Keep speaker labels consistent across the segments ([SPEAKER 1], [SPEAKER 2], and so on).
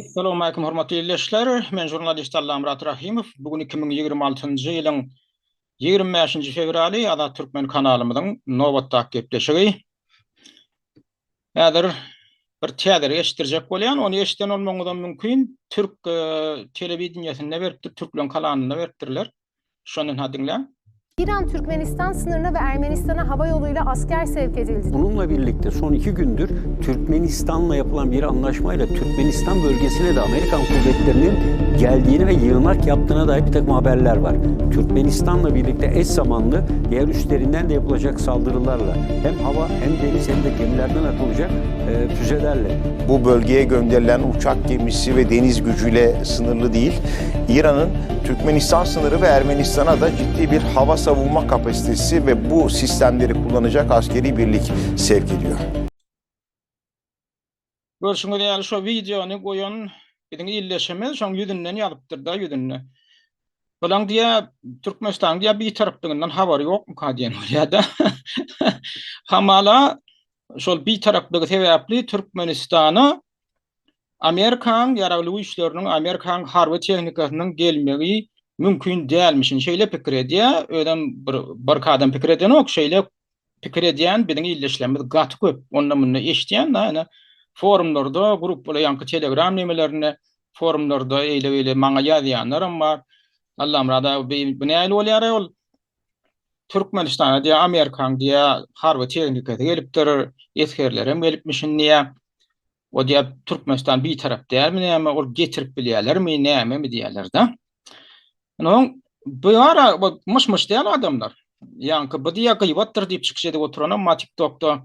[SPEAKER 1] Assalamu alaikum hormatly izleyijiler. Men jurnalist Allam Murat Rahimov. Bugün 2026-njy ýylyň 25-nji fevraly Ada Türkmen kanalymyzyň nowatda gepleşigi. Häzir bir täze eşdirjek bolýan, ony eşden olmagydan mümkin. Türk telewizionyasynda beripdir, Türklen kanalynda beripdirler. Şonun hadynla.
[SPEAKER 2] İran, Türkmenistan sınırına ve Ermenistan'a hava yoluyla asker sevk edildi.
[SPEAKER 3] Bununla birlikte son 2 gündür Türkmenistan'la yapılan bir anlaşmayla Türkmenistan bölgesine de Amerikan kuvvetlerinin geldiğini ve yığınak yaptığına dair bir takım haberler var. Türkmenistan'la birlikte eş zamanlı diğer üstlerinden de yapılacak saldırılarla hem hava hem deniz hem de gemilerden atılacak füzelerle.
[SPEAKER 4] Bu bölgeye gönderilen uçak gemisi ve deniz gücüyle sınırlı değil. İran'ın Türkmenistan sınırı ve Ermenistan'a da ciddi bir hava savunma kapasitesi ve bu sistemleri kullanacak askeri birlik sevk ediyor.
[SPEAKER 1] Görüşüňiz ýaly şu videony goýan biziň illeşimiz şoň ýüzünden ýalypdyr da ýüzünde. Bolan diýe Türkmenistan diýe bir tarapdygyňdan habary ýokmy kadýan bolýar-da. Hamala şol bir tarapdygy sebäpli Türkmenistany Amerikan ýaragly güýçleriniň Amerikan harby tehnikasynyň gelmegi mümkin dälmişin şeýle pikir edýär. Ödem bir kadam pikir eden ok şeýle pikir edýän biziň illeşlerimiz gaty köp. Ondan muny eşdýän da forumlarda, gruplara, ýa-ni Telegram nemelerine, forumlarda eýle maňa ýazýanlar bar. Allam rada bu näle bolýar ol? Türkmenistana diýe Amerikan diýe harby tehnikasy gelipdir, eskerlerim gelipmişin niýe? O diýe Türkmenistan bir tarap dälmi näme ol getirip bilýärlermi näme mi diýerler da. Onun bu ara mış diýen adamlar. Ýa-ni bu diýe gıýbatdyr diýip çykşedy oturan ama TikTok'da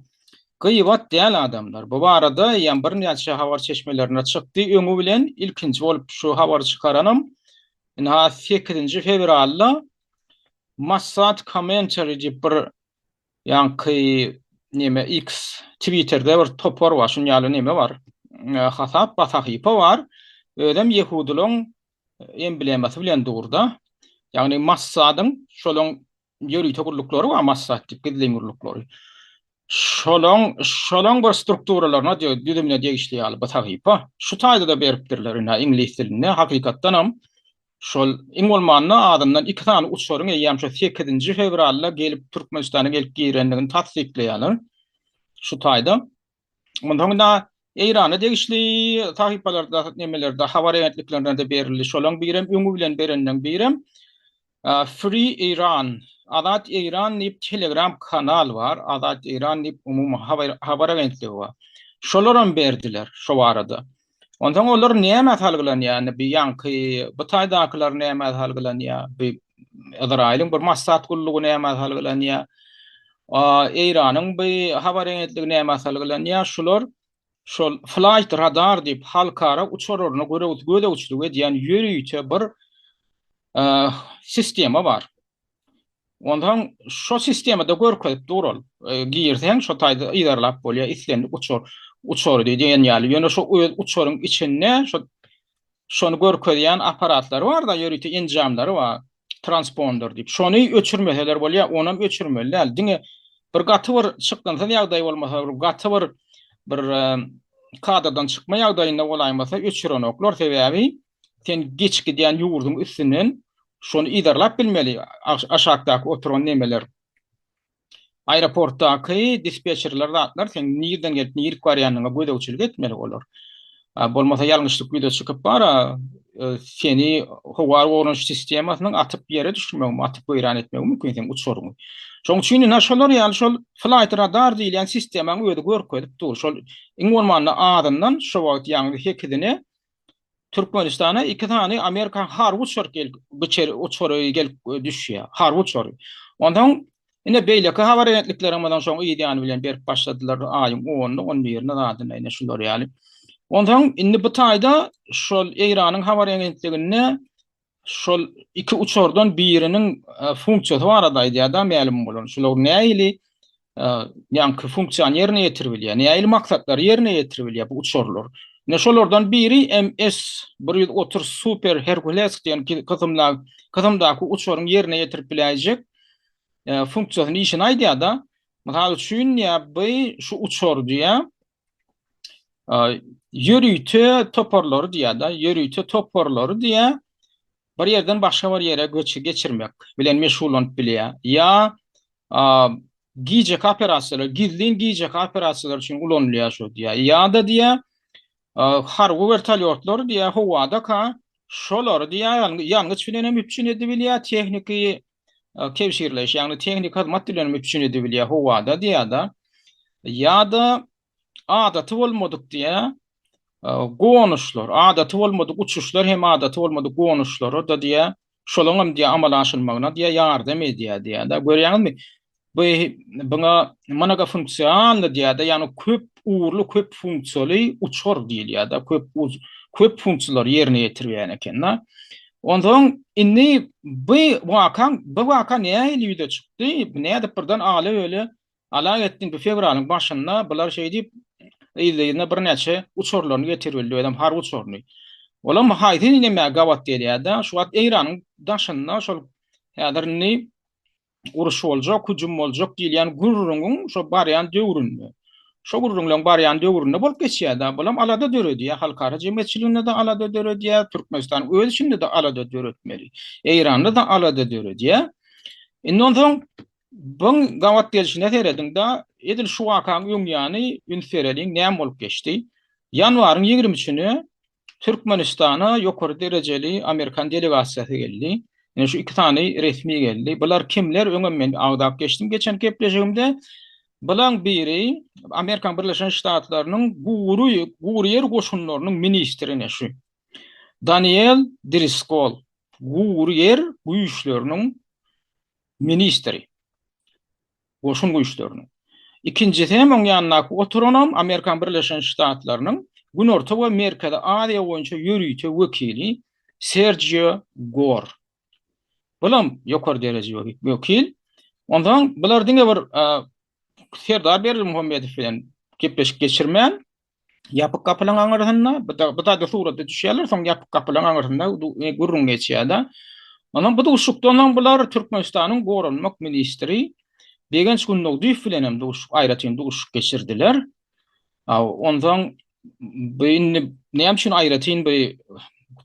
[SPEAKER 1] gıýbat diýen adamlar. Bu arada ýa bir näçe habar çeşmelerine çykdy. Öňü bilen ilkinji bolup şu habar çykaranam. 8-nji fevralda Mossad Commentary diýip bir ýa-ni näme X Twitter'da bir topar var, şuň ýaly näme bar? Hasap basahypa bar. Ödem Yehudileň emblemasy bilen durda. Ýagny Mossadyň şolaň ýöri togurluklary we Mossad diýip gizleňurluklary. Şolaň bir strukturalaryna düzümine degişli basahypa. Şu taýda da beripdirler ingliz dilinde. Hakykatdan ham şol iň bolmanyny adamdan 2 tane uçaryň ýa-ni 8-nji fevralda gelip Türkmenistana gelip girendigini tasdikleýärler. Şu taýda. Ondan da İran'a degişli tahypalarda nemelerde habar agentliklerinde berildi. Şolaň birem öňü bilen berenden birem Free Iran, Azat İran diýip Telegram kanal var. Azat İran diýip umumy habar agentligi var. Şolaram berdiler şu arada. Ondan olar näme halgylan ýani bir ýanky bu taýdakylar näme halgylan ýa bir Izraýlyň bir Mossad gullugy näme halgylan ýa İranyň bir habar agentligi näme halgylan ýa şular şol flight radar diýip halkara uçurlaryna göre uçlugy diýen ýörüýçe bir sistema bar. Ondan şu sistemada görkezip durul. Girseň şu taýda iýerlap bolýar, islendi uçur diýen ýaly. Ýöne şu uçuryň içinde şonu görkezýän aparatlar bar da ýörüýte enjamlary bar. Transponder diýip. Şonu öçürmeseler bolýar, onam öçürmeler. Diňe bir gaty bir çykdanda ýagdaý bolmasa, bir gaty bir kadradan çykma ýagdaýynda bolaýmasa öçürenoklar sebäbi sen geç gidýän ýurdun üstünden şonu iýerlap bilmeli. Aşakdaky oturan nemeler aeroportdaky dispetcherler zatlar sen nirden gelip nir barýanyňa gödäwçilik etmeli bolar. Bolmasa ýalňyşlyk video çykyp bara seni howar oruç sistemasynyň atyp ýere düşürmegi, atyp öýran etmegi mümkin sen uçuryň. Şoň üçin naşalar ýaly şol flight radar diýilen sistemaň öýde görkezip dur. Şol iň bolmanyny adamdan şu wagt ýa-ni hekidini Türkmenistana 2 tane Amerikan harby uçak uçary gelip düşýär. Harby uçary. Ondan ine beýleki habar agentliklerimiň şoň ýa-ni bilen berip başladylar aýyň 10-ny 11-ni adyna ine şular ýaly. Ondan indi bu taýda şol Iranyň habar agentligine şol 2 uçardan biriniň funksiyasy barada da ma'lum bolan. Şular näili ýa-ni funksiýany ýerine ýetirbilýär, näili maksatlary ýerine ýetirbilýär bu uçarlar. Ne şolardan biri MS-130 Super Hercules diýen kızımdaky uçaryň ýerine ýetirip biläjek funksiýasyny işini aýdýar da. Mysal üçin ýa şu uçar diýä yürüyte toparları diýär da, yürüyte toparları diýär. Bir yerden başga bir yere göçü geçirmek bilen meşgul olup bilýär. Ya giyecek operasiýalar, gizlin giyecek operasiýalar üçin ulanylýar şu diýär. Ya da diýär harby vertolyotlar diýär howada ka şolar diýär ýalňyç bilen mümkin edibilýär tehniki kevşirleş ýagny tehnik hyzmat bilen mümkin edibilýär howada diýär da. Ya da adaty bolmadyk diýär gonuşlar, adaty bolmadyk uçuşlar hem adaty bolmadyk gonuşlar da diýär şolaňam diýär amal aşylmagyna diýär ýardam edýär diýär da. Görýäňizmi? Buna managa funksiyonly diýär da, ýani köp uğurlu, köp funksiyonly uçar diýilýär da, köp funksiýalar ýerine ýetirýän eken da. Ondan inni bu waka näme çykdy? Näde birden ala öyle ala etdiň bu fevralyň başynda bular şey diýip ýylyna bir näçe uçurlaryny getirildi adam har uçurny. Olam haýdyn näme gawat diýilýär da, şu wagt Eýranyň daşynda şol häzirni uruş boljak, hüjüm boljak diýilýän gurrungyň şo barýan döwründe. Şo gurrunlaryň barýan döwründe bolup geçýär da, bolam alada döredýär, halkara jemgyýetçiliginde de alada döredýär, Türkmenistan öz içinde de alada döretmeli. Eýranda da alada döredýär. Ondan bu gawat gelişine teredinde edil şu wakaň öňýany ünfereliň näme bolup geçdi? Ýanwaryň 23-nü Türkmenistana ýokary derejeli Amerikan delegasiýasy geldi. Yani şu iki tane resmi geldi. Bular kimler? Öňe men agdap geçdim. Geçen kepleşigimde bulan biri Amerikan Birleşen Ştatlarynyň Guur yer goşunlarynyň ministri şu. Daniel Driscoll. Guur yer güýçleriniň ministri. Goşun güýçleriniň. İkincisi hem oň ýanyna oturanam Amerikan Birleşen Ştatlarynyň Günorta we Merkezi Aziýa boýunça ýürüýte wekili Sergio Gore. Bulam ýokary derejeli wekil. Ondan bular diňe bir Serdar Beril Muhammedow bilen kepleşik geçirmän ýapyk kapylaň aňyrynda bu da suratda düşýärler, soň ýapyk kapylaň aňyrynda gurrun geçýär da. Ondan bu uşukdan bular Türkmenistanyň gorunmak ministri Begenç Günnowdyw bilen hem duşuk aýratynda uşuk geçirdiler. Ondan näme üçin aýratyn bu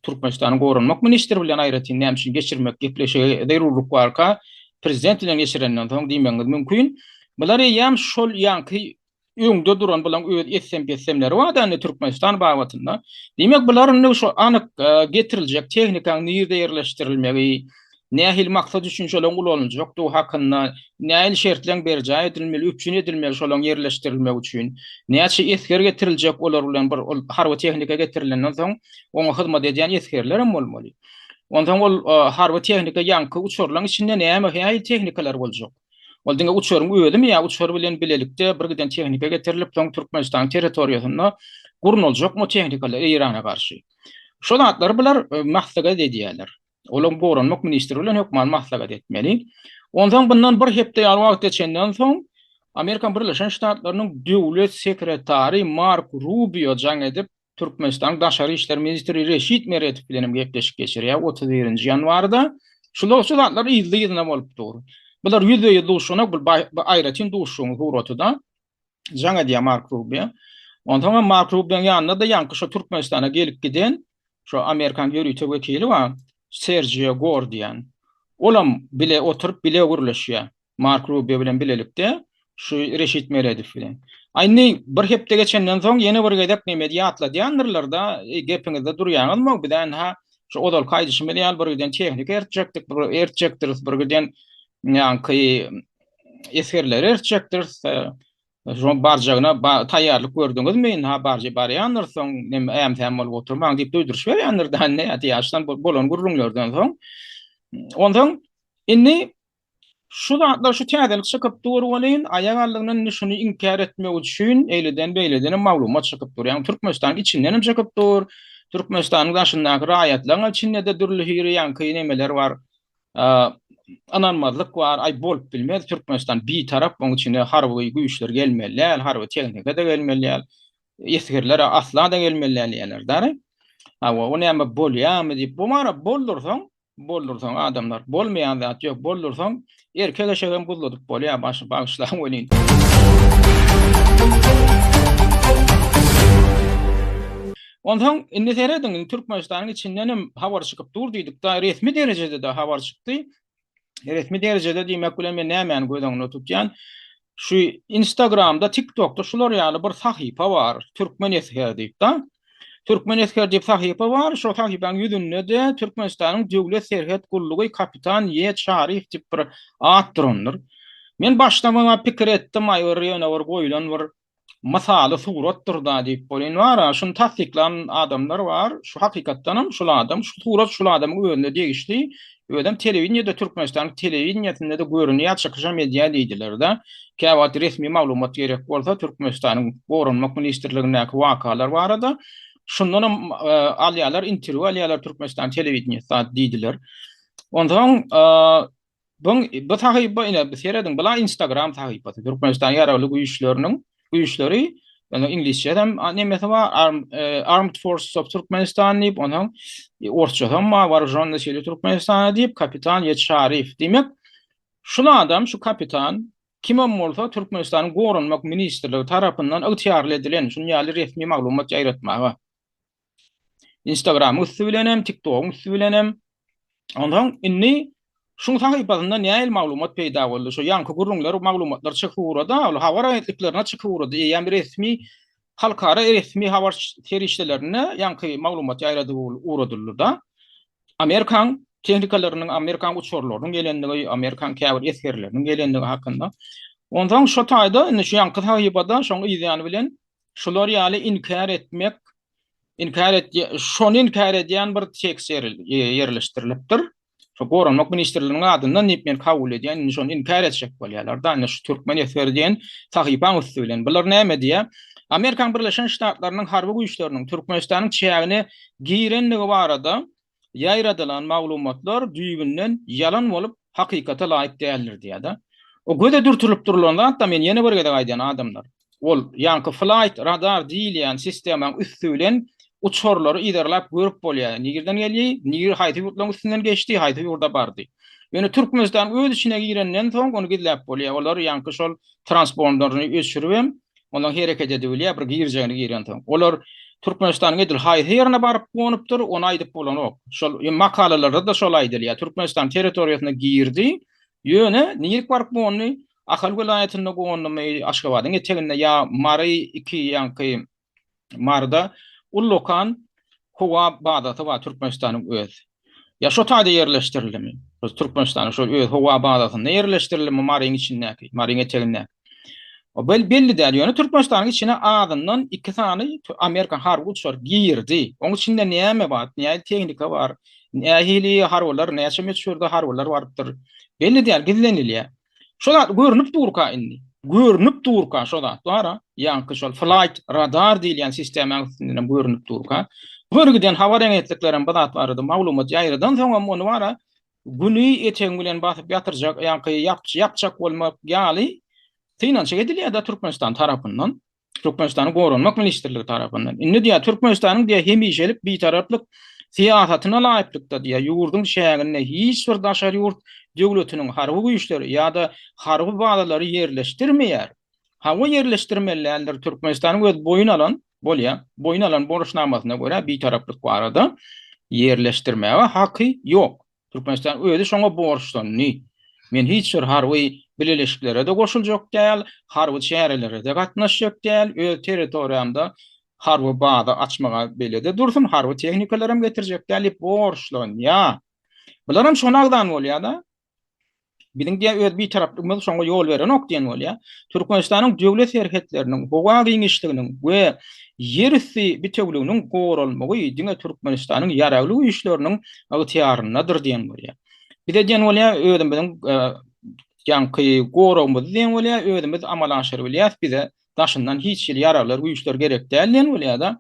[SPEAKER 1] Türkmenistanyň gorunmak ministri bilen aýratyn näme üçin geçirmek gepleşige derurluk barka prezident bilen geçirenden soň diýmeňiz mümkin. Bular ýam şol ýanky öňde duran bilen öz etsemleri var da Türkmenistan bagatynda. Demek bular şu anyk getiriljek tehnikaň näde ýerleşdirilmegi, nähil maksat üçin şolaň ulanjak, bu hakynda nähil şertleň berjä edilmeli, üçin edilmeli şolaň ýerleşdirilmek üçin. Näçe esker getiriljek olar bilen bir harby tehnika getirilenden soň oňa hyzmat edýän eskerler hem bolmaly. Ondan ol harby tehnika ýanky uçurlaryň içinde näme häýi tehnikalar boljak. Ol diňe uçuryň öýdimi ýa uçur bilen bilelikde bir giden tehnika getirilip soň Türkmenistan territoriýasynda gurnuljak tehnikalar Eýrana garşy. Şol atlar bular maslahat edýärler. Olaň gorunmak ministri bilen hökman maslahat etmeli. Ondan bundan bir hepde ýalwagt geçenden soň Amerikan Birleşen Ştatlarynyň döwlet sekretary Mark Rubio jaň edip Türkmenistan Daşary işler ministri Reşit Meretov bilen gepleşik geçirýär 31-nji ýanwarda. Şol atlar ýylyna bolup dur. Bular ýüzde duşuna bu aýratyn duşuny huratyda jaň edýär Mark Rubio. Ondan Mark Rubioň ýanynda da ýanky şu Türkmenistana gelip giden şu Amerikan ýörüýte wekili bar Sergio Gore diýen. Olam bile oturup bile guruluşýar. Mark Rubio bilen bilelikde şu Reşit Meretov bilen. Aýny bir hepde geçenden soň ýene bir gedek mediatla diýendirler-de gepiňizde durýaňyzmy? Bilen ha şu odal kaýdyşy medial bir giden tehnika ertjekdik, bir giden ýanky eskerler ertjekdir. Şu barjagyna taýýarlyk gördüňizmi? Ha barýandyr soň näme äm bolup oturmaň diýip duýdurýarlar da ne ýaşdan bolan gurrunlardan soň. Ondan inni şu da şu täzelik çykyp durýan aýagallygyny şunu inkar etmek üçin eýleden maglumat çykyp durýan Türkmenistan içinden çykyp dur. Türkmenistanyň daşyndaky raýatlaryň içinde de dürli ýanky nemeler bar. Ananmazlyk var, ay bolup bilmez. Türkmenistan bir tarap, oň içinde harby güýçler gelmelýär, harby tehnika da gelmelýär. Eskerler asla da gelmelýär ýerler. O näme bolýarmy diýip, bu mara boldursaň adamlar bolmaýan zat ýok, boldursaň erkek eşegem buzladyp bolýar, başlaň welin. Ondan inni seredin Türkmenistan'ın içinden habar çıkıp durduydık da resmi derecede de habar çıktı. Resmi derecede demek bilen men nämen gözüňe tutýan şu Instagram'da, TikTok'da şular ýaly bir sahypa bar. Türkmen Esker diýip da. Türkmen Esker diýip sahypa bar. Şo sahypanyň ýüzünde de Türkmenistanyň Döwlet Serhet Gullugy kapitan Y. Şarif diýip bir at durandyr. Men başda maňa pikir etdim, aýyr ýöne bir goýulan bir masaly suratdyr da diýip bolan bar. Şunu tasdiklan adamlar var. Şu hakykatdanam şol adam, şu surat şol adamyň öňünde degişdi. Ödem televizyonda Türkmenistan televizyonda da görünýär çykyşa media diýdiler-de. Käwat resmi maglumat gerek bolsa Türkmenistanyň Gorunmak ministrligine wakalar barada. Şundan alýarlar, interview alýarlar Türkmenistan televizyonda diýdiler. Ondan bu sahypa ine biz seredin bula Instagram sahypasy Türkmenistan ýaraly güýçleri yani İngilizceden nemesi var Armed Forces of Turkmenistan deyip onun orçadan var Jandarma Türkmenistan deyip kapitan Y. Şarif demek. Şu adam şu kapitan kim olsa Türkmenistan'ın Gorunmak Ministerliği tarafından ıhtiyarlı edilen şunu ýaly resmi maglumat ýaýratmagy. Instagram üstülenem, TikTok üstülenem. Ondan inni şunu sahypasynda näil maglumat peýda boldy. Şo ýanky gurrunlar maglumatlar çykyurada, ol habar aýetliklerine çykyurada. Ýa-ni resmi halkara resmi habar serişlerine ýanky maglumat ýaýrady uradyldy. Amerikan tehnikalarynyň, Amerikan uçurlarynyň gelenligi, Amerikan käbir eskerleriniň gelenligi hakynda. Ondan şo taýda şu ýanky sahypada şoňa ýyzany bilen şular ýaly inkar etmek, şonu inkar edýän bir tekst ýerleşdirilipdir. Şu Gorunmak Ministerliğinin adından men kabul edýän, şonu inkar etjek bolýarlar da, şu Türkmen Eser diýen sahypa üstülen. Bular näme diýär? Amerikan Birleşen Ştatlarynyň harby güýçleriniň Türkmenistanyň çägini giýrenligi barada ýaýradylan maglumatlar düýbünden ýalan bolup hakykata laýyk däldir diýär. O göze dürtülüp durulanda hatta men ýene bir gede gaýdan adamlar. Ol ýanky flight radar diýilýän sistemaň üstülen uçurlary iderlap görüp bolýar. Nigirden gelýär, nigir haýty ýurtlaryň üstünden geçdi, haýty ýurda bardy. Ýöne Türkmenistan öz içine girenden soň onu gidläp bolýar. Olar ýanky şol transponderny öçürüp, ondan hereket edilýär, bir girjegini giren soň. Olar Türkmenistanyň edil haýty ýerine baryp gonypdyr, onu aýdyp bolanok. Şol makalalarda da şol aýdylýar. Türkmenistan territoriýasyna girdi. Ýöne niýek baryp boluny Ahal welaýatyna gonymy Aşgabatyň eteginde ýa Mary 2 ýanky Marda Ullokan Howa badaty var Türkmenistanyň öz. Ya şo taýda ýerleşdirilmi? Türkmenistanyň şo öz Howa badatyna ýerleşdirilmi Maryň içindäki, Maryň eteginde. O belli däl ýöne Türkmenistanyň içine adından 2 sany Amerikan harby uçur girdi. Onuň içinde näme bar? Näme tehnika bar? Nähili harbylar, näçe meçhurda harbylar bardyr. Belli däl gizlenilýär. Şolar görünüp durka indi. Görünüp durka şolar. Dara ýanky şol flight radar diýilýän sistemaň üstünden görünüp durka. Bölgeden habar aýetlikleriň badat barady, maglumat ýaýradan soň onu bara güni eteň bilen basyp ýatyrjak, ýanky ýapjak bolmak ýaly finansiýa edilýär da Türkmenistan tarapyndan. Türkmenistanyň Gorunmak Ministerligi tarapyndan. Indi diýär Türkmenistanyň diýär hemişelik bir taraplyk siýasatyna laýyklykda diýär ýurdun şäherine hiç bir daşary ýurt döwletiniň harby güýçleri ýa-da harby bagalary ýerleşdirmeýär. Hawa ýerleşdirmelerler Türkmenistanyň öz boyun alan bolýar. Boyun alan borçnamasyna görä bir taraplyk barada ýerleşdirmäge haky ýok. Türkmenistan öýde şoňa borçlandy. Men hiç bir harby bileşiklere de goşuljak däl, harby şäherlere de gatnaşjak däl, öz territoriýamda harby baga açmaga belede dursun, harby tehnikalaram getirjek däl borçlanýar. Bular hem şonagdan bolýar da. Biziň diýär öz bir taraplymyz şoňa ýol beren ok diýen bolýar. Türkmenistanyň döwlet serhetleriniň, howa giňişliginiň we ýerisi bitegliginiň gorulmagy diňe Türkmenistanyň ýaraly güýçleriniň ygtyýarynadyr diýen bolýar. Bir de diýen bolýar, özümiň ýanky gorulmagy diýen bolýar, özümiz amal aşyryp bilýär, bize daşyndan hiç ýaralar güýçler gerek däl diýen bolýar da.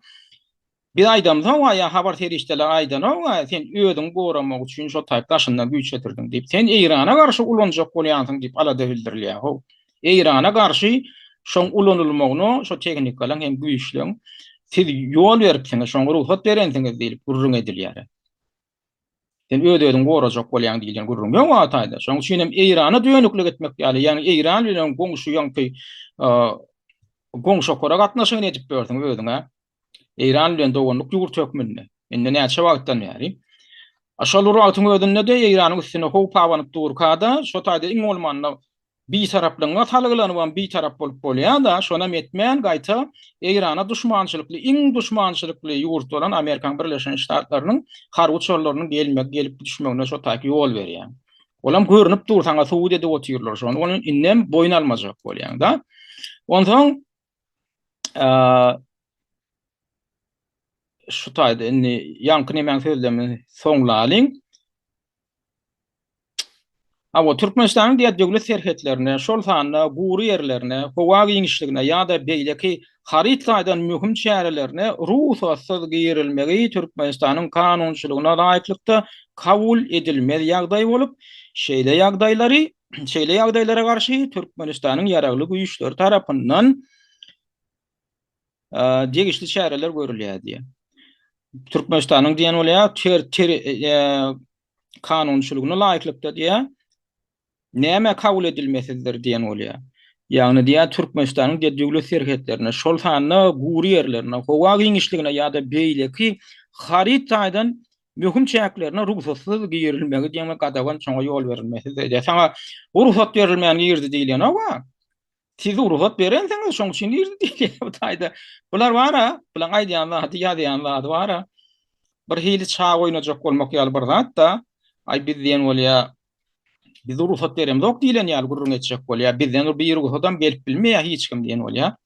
[SPEAKER 1] Bir aýdam hawa habar serişdeler aýdan hawa sen öýdüň goramak üçin şo taýp daşyndan güýç getirdiň diýip sen Eýrana garşy ulanjak bolýansyň diýip alada bildirilýär. Ho Eýrana garşy şoň ulanylmagyny şo tehnikalaryň hem güýçleriň siz ýol beripsiňiz, şoňa ruhsat berensiňiz diýip gurrun edilýär. Sen öýdüň gorajak bolýan diýilýän gurrun ýok ataýda. Şoň üçin hem Eýrana dönüklik etmek ýaly, ýani Eýran bilen goňşy ýanky goňşokora gatnaşygyny edip berdiň öýdüňe. İran bilen dogonluk ýurt hökmünde. Indi näçe wagtdan bäri. Aşalı wagtyň özünde de İranyň üstüne howp awanyp durkada, şo taýda iň bolmanda bir taraplyňa talgylanyp bir tarap bolup bolýar da, şona metmän gaýta İrana düşmançylykly, iň düşmançylykly ýurt bolan Amerikan Birleşen Ştatlarynyň harby çorlarynyň gelip düşmegine şo taýky ýol berýär. Olam görünüp dursaňa Suudiýede oturýarlar şonu. Onuň inden boyun almajak bolýar da. Ondan şu taýda indi ýanky näme sözlemi soňlalyň. Ama Türkmenistanyň diýer döwlet serhetlerine, şol sanda gury ýerlerine, howa giňişligine ýa-da beýleki haritadan mühim çärelerine ruhsatsız girilmegi Türkmenistanyň kanunçylygyna laýyklykda kabul edilmez ýagdaý bolup, şeýle ýagdaýlara garşy Türkmenistanyň ýaragly güýçleri tarapyndan degişli çäreler görülýär diýer. Türkmenistanyň diýen bolýar kanunçylygyna laýyklykda diýer. Näme kabul edilmesidir diýen bolýar. Ýagny diýär Türkmenistanyň döwlet serhetlerine, şol sanda gury ýerlerine, howa giňişligine ýa-da beýleki haritadan mühim çäklerine ruhsatsız girilmegi diýen gadawan çoňa ýol berilmesidir. Saňa ruhsat berilmeýän ýerde diýilýän, ama siz ruhsat berenseňiz şoň üçin ýerde diýilýär bu taýda. Bular bara, bulan aýdýanlar, ýadyýanlar bara. Bir hili çağ oynajak bolmak ýaly bir zat da, ay biz diýen bolýar, biz ruhsat beremiz ok diýilen ýaly gurrun etjek bolýar. Bizden bir ruhsatam gelip bilmeýär hiç kim diýen bolýar.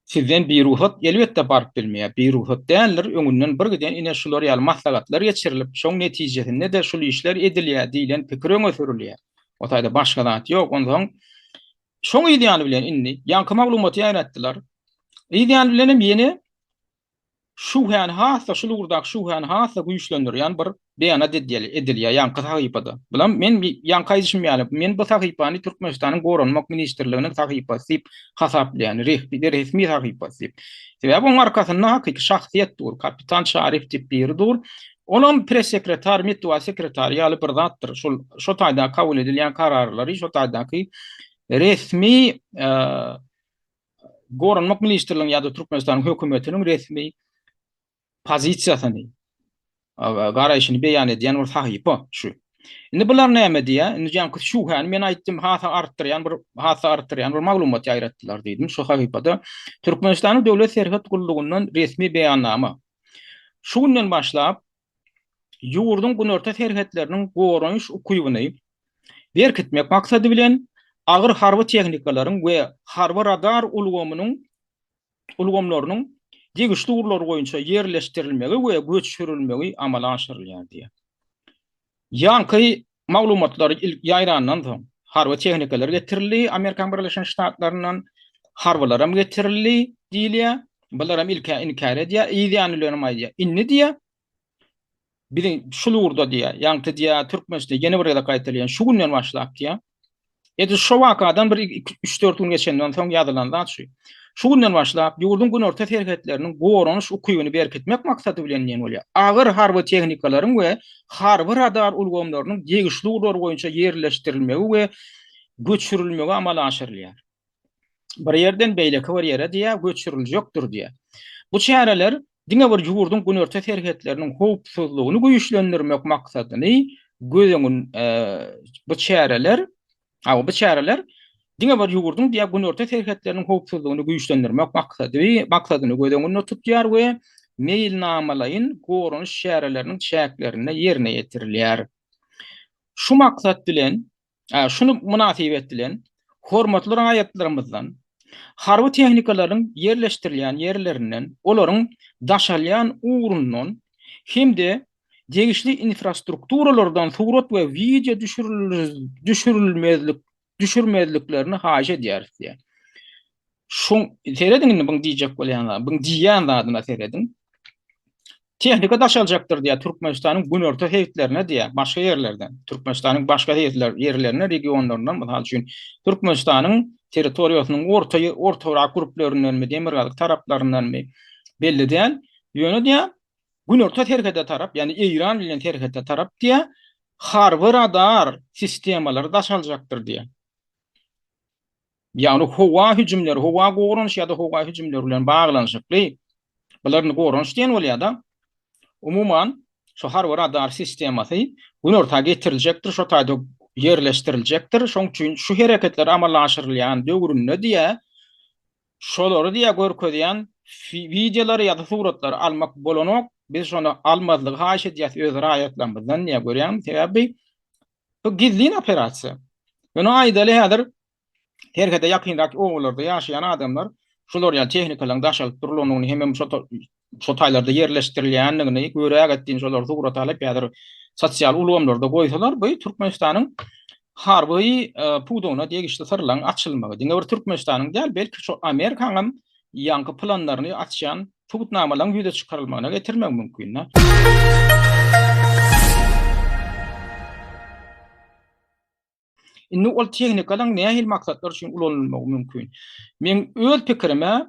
[SPEAKER 1] Sizden bir ruhsat elbetde barıp bilmeýär. Bir ruhsat däller, öňünden bir giden ine şular ýaly maslahatlar geçirilip, şoň netijesinde de şol işler edilýär diýilen pikir öňe sürülýär. O taýda başga zat ýok. Ondan şoň ideýaly bilen indi ýanky maglumaty ýaratdylar. Ideýaly bilen ýene şuhan hasa şulurdak şuhan hasa güýçlendirýän bir beýana edilýär ýanky sahypada. Bulan men ýanky ýaşymýaly. Men bu sahypany Türkmenistanyň Goranmak ministrliginiň sahypasy hasaplaýan, resmi sahypasy. Sebäbi onuň arkasynda hakyky şahsiýet dur, kapitan Şarif diýip biri dur. Onuň pres sekretar, mitwa sekretar ýaly bir zatdyr. Şo taýda kabul edilýän kararlary şo taýdaky resmi Goranmak ministrliginiň ýa-da Türkmenistanyň hökümetiniň resmi pozisiýasyny garaýşyny beýan edýän bir sahypa şu. Indi bular näme diýär? Indi ýanky şu han men aýtdym hasa artdyrýan bir maglumat ýaratdylar diýdim. Şu sahypada Türkmenistanyň döwlet serhet gurulundan resmi beýannama. Şu günden başlap ýurdun günorta serhetleriniň goranýyş ukybyny berkitmek maksady bilen agyr harby tehnikalaryň we harby radar ulgamlarynyň degişli urlar boýunça ýerleşdirilmegi we göçürilmegi amala aşyrylýar diýär. Ýanky maglumatlary ýaýrandan soň harby tehnikalar getirildi, Amerikan Birleşen Ştatlarynyň harbylaram getirildi diýilýär. Bularam inkar edýär, ýa-da aýdýar. Inni diýär. Biziň şul urda diýär, ýanky diýär Türkmenistanda ýene bir ýerde gaýtylýan şu günden başlap diýär. Edi şu wakadan bir 3-4 gün geçenden soň ýazylandan şu. Şu günden başlap ýurdun günorta serhetleriniň goranyş ukybyny berkitmek maksady bilen ýene bolýar. Agyr harby tehnikalaryň we harby radar ulgamlarynyň degişli urlar boýunça ýerleşdirilmegi we göçürilmegi amala aşyrylýar. Bir ýerden beýleki bir ýere diýär göçüriljekdir diýär. Bu çäreler diňe bir ýurdun günorta serhetleriniň howpsuzlygyny güýçlendirmek maksadyny gözeňin bu çäreler diňe bir ýurdun diýär günorta serhetleriniň howpsuzlygyny güýçlendirmek maksadyny gözeňinde tutýar we meýilnamalaryň goranyş şäherleriniň çäklerini ýerine ýetirilýär. Şu maksat bilen, şunu münasibet bilen hormatly raýatlarymyzdan harby tehnikalaryň ýerleşdirilýän ýerlerinden, olaryň daşalýan urundan hemde degişli infrastrukturalardan surat we video düşürmezliklerini haýy edýär diýär. Şu seredin bu diýjek bolýanlar, bu diýýän zadyna seredin. Tehnika daşaljakdyr diýär Türkmenistanyň günorta heyetlerine diýär, başga ýerlerden. Türkmenistanyň başga ýerlerine, regionlaryndan, mysal üçin Türkmenistanyň territoriýasynyň orta gruplarynyň mi, demirgalyk taraplaryndan mi belli diýär. Ýöne diýär, günorta terhede tarap, ýani İran bilen terhede tarap diýär, harby radar sistemalary daşaljakdyr diýär. Ýani howa hüjümleri, howa goranyş ýa-da howa hüjümleri bilen baglanyşykly Bularny gorunç diýen bolýar-da. Umuman şu harwa radar sistemasy gün orta getiriljekdir, şu taýda yerleştiriljekdir. Şoň üçin şu hereketler amallaşyrylýan döwründe diýe şolary diýe görkezýän videolary ýa-da suratlary almak bolanok biz şonu almazlyk haýş edýäs öz raýatlarymyzdan diýe görýän. Sebäbi bu gizlin operasiýa. Bunu aýdaly häzir herkede ýakynrak oğullarda ýaşaýan adamlar şolar ýa tehnikalaryň daşalyp durulanyny hemem şu taýlarda yerleşdirilýändigini görýär etdiň şolar surat alyp ýa-da sosial ulamlarda goýsalar bu Türkmenistanyň harby pudowyna degişli sırlaň açylmagy. Diňe bir Türkmenistanyň däl belki şu Amerikanyň ýanky planlaryny açýan tutnamalaryň ýüze çykarylmagyna getirmek mümkin. Indi ol tehnikalaryň nähil maksatlar üçin ulanylmagy mümkin. Men öz pikirime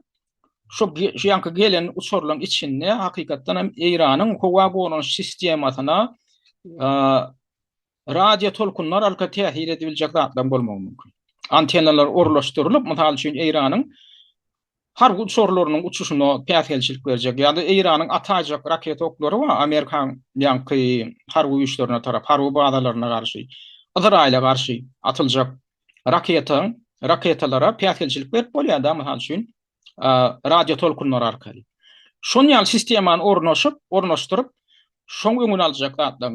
[SPEAKER 1] şu ýanky gelen uçurlaryň içinde hakykatdan hem Iranyň howa gorunç sistemasyna radio tolkunlar alka täsir edibiljek zatlar bolmagy mümkin. Antennalar orlaşdyrylyp, mysal üçin Iranyň har uçurlarynyň uçuşyna täsirçilik berjek ýa-da Iranyň atajak raket oklary we Amerikan ýanky harby güýçlerine tarap, harby bazalaryna garşy, Izraila garşy atyljak raketalara täsirçilik berip bolýar-da, mysal üçin radio tolkunlar arkaly. Şonýal sistemany ornaşdyryp, şoň öňüne aljak zatlar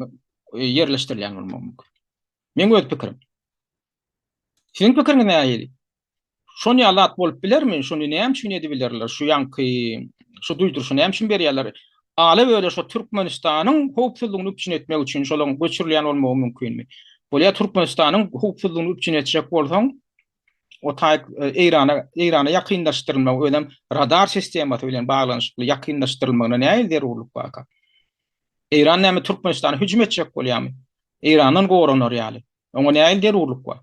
[SPEAKER 1] yerleşdirilýän bolmagy mümkin. Men öz pikirim. Sizin pikiriňiz näme? Şonýal zat bolup bilermi? Şonu näme üçin edibilirler? Şu ýanky şu duýdurşyny näme üçin berýärler? Ala böyle şu Türkmenistanyň howpsuzlygyny üçin etmek üçin şolaň göçürilýän bolmagy mümkinmi? Bolýa Türkmenistanyň howpsuzlygyny üçin etjek bolsaň o Irana ýakynlaşdyrylmagy önem radar sistemasy bilen baglanyşykly ýakynlaşdyrylmagyna näme zerurlyk bar? İran näme Türkmenistana hüjüm etjek bolýarmy? Iranyň gorunary ýaly. Oňa näme zerurlyk bar?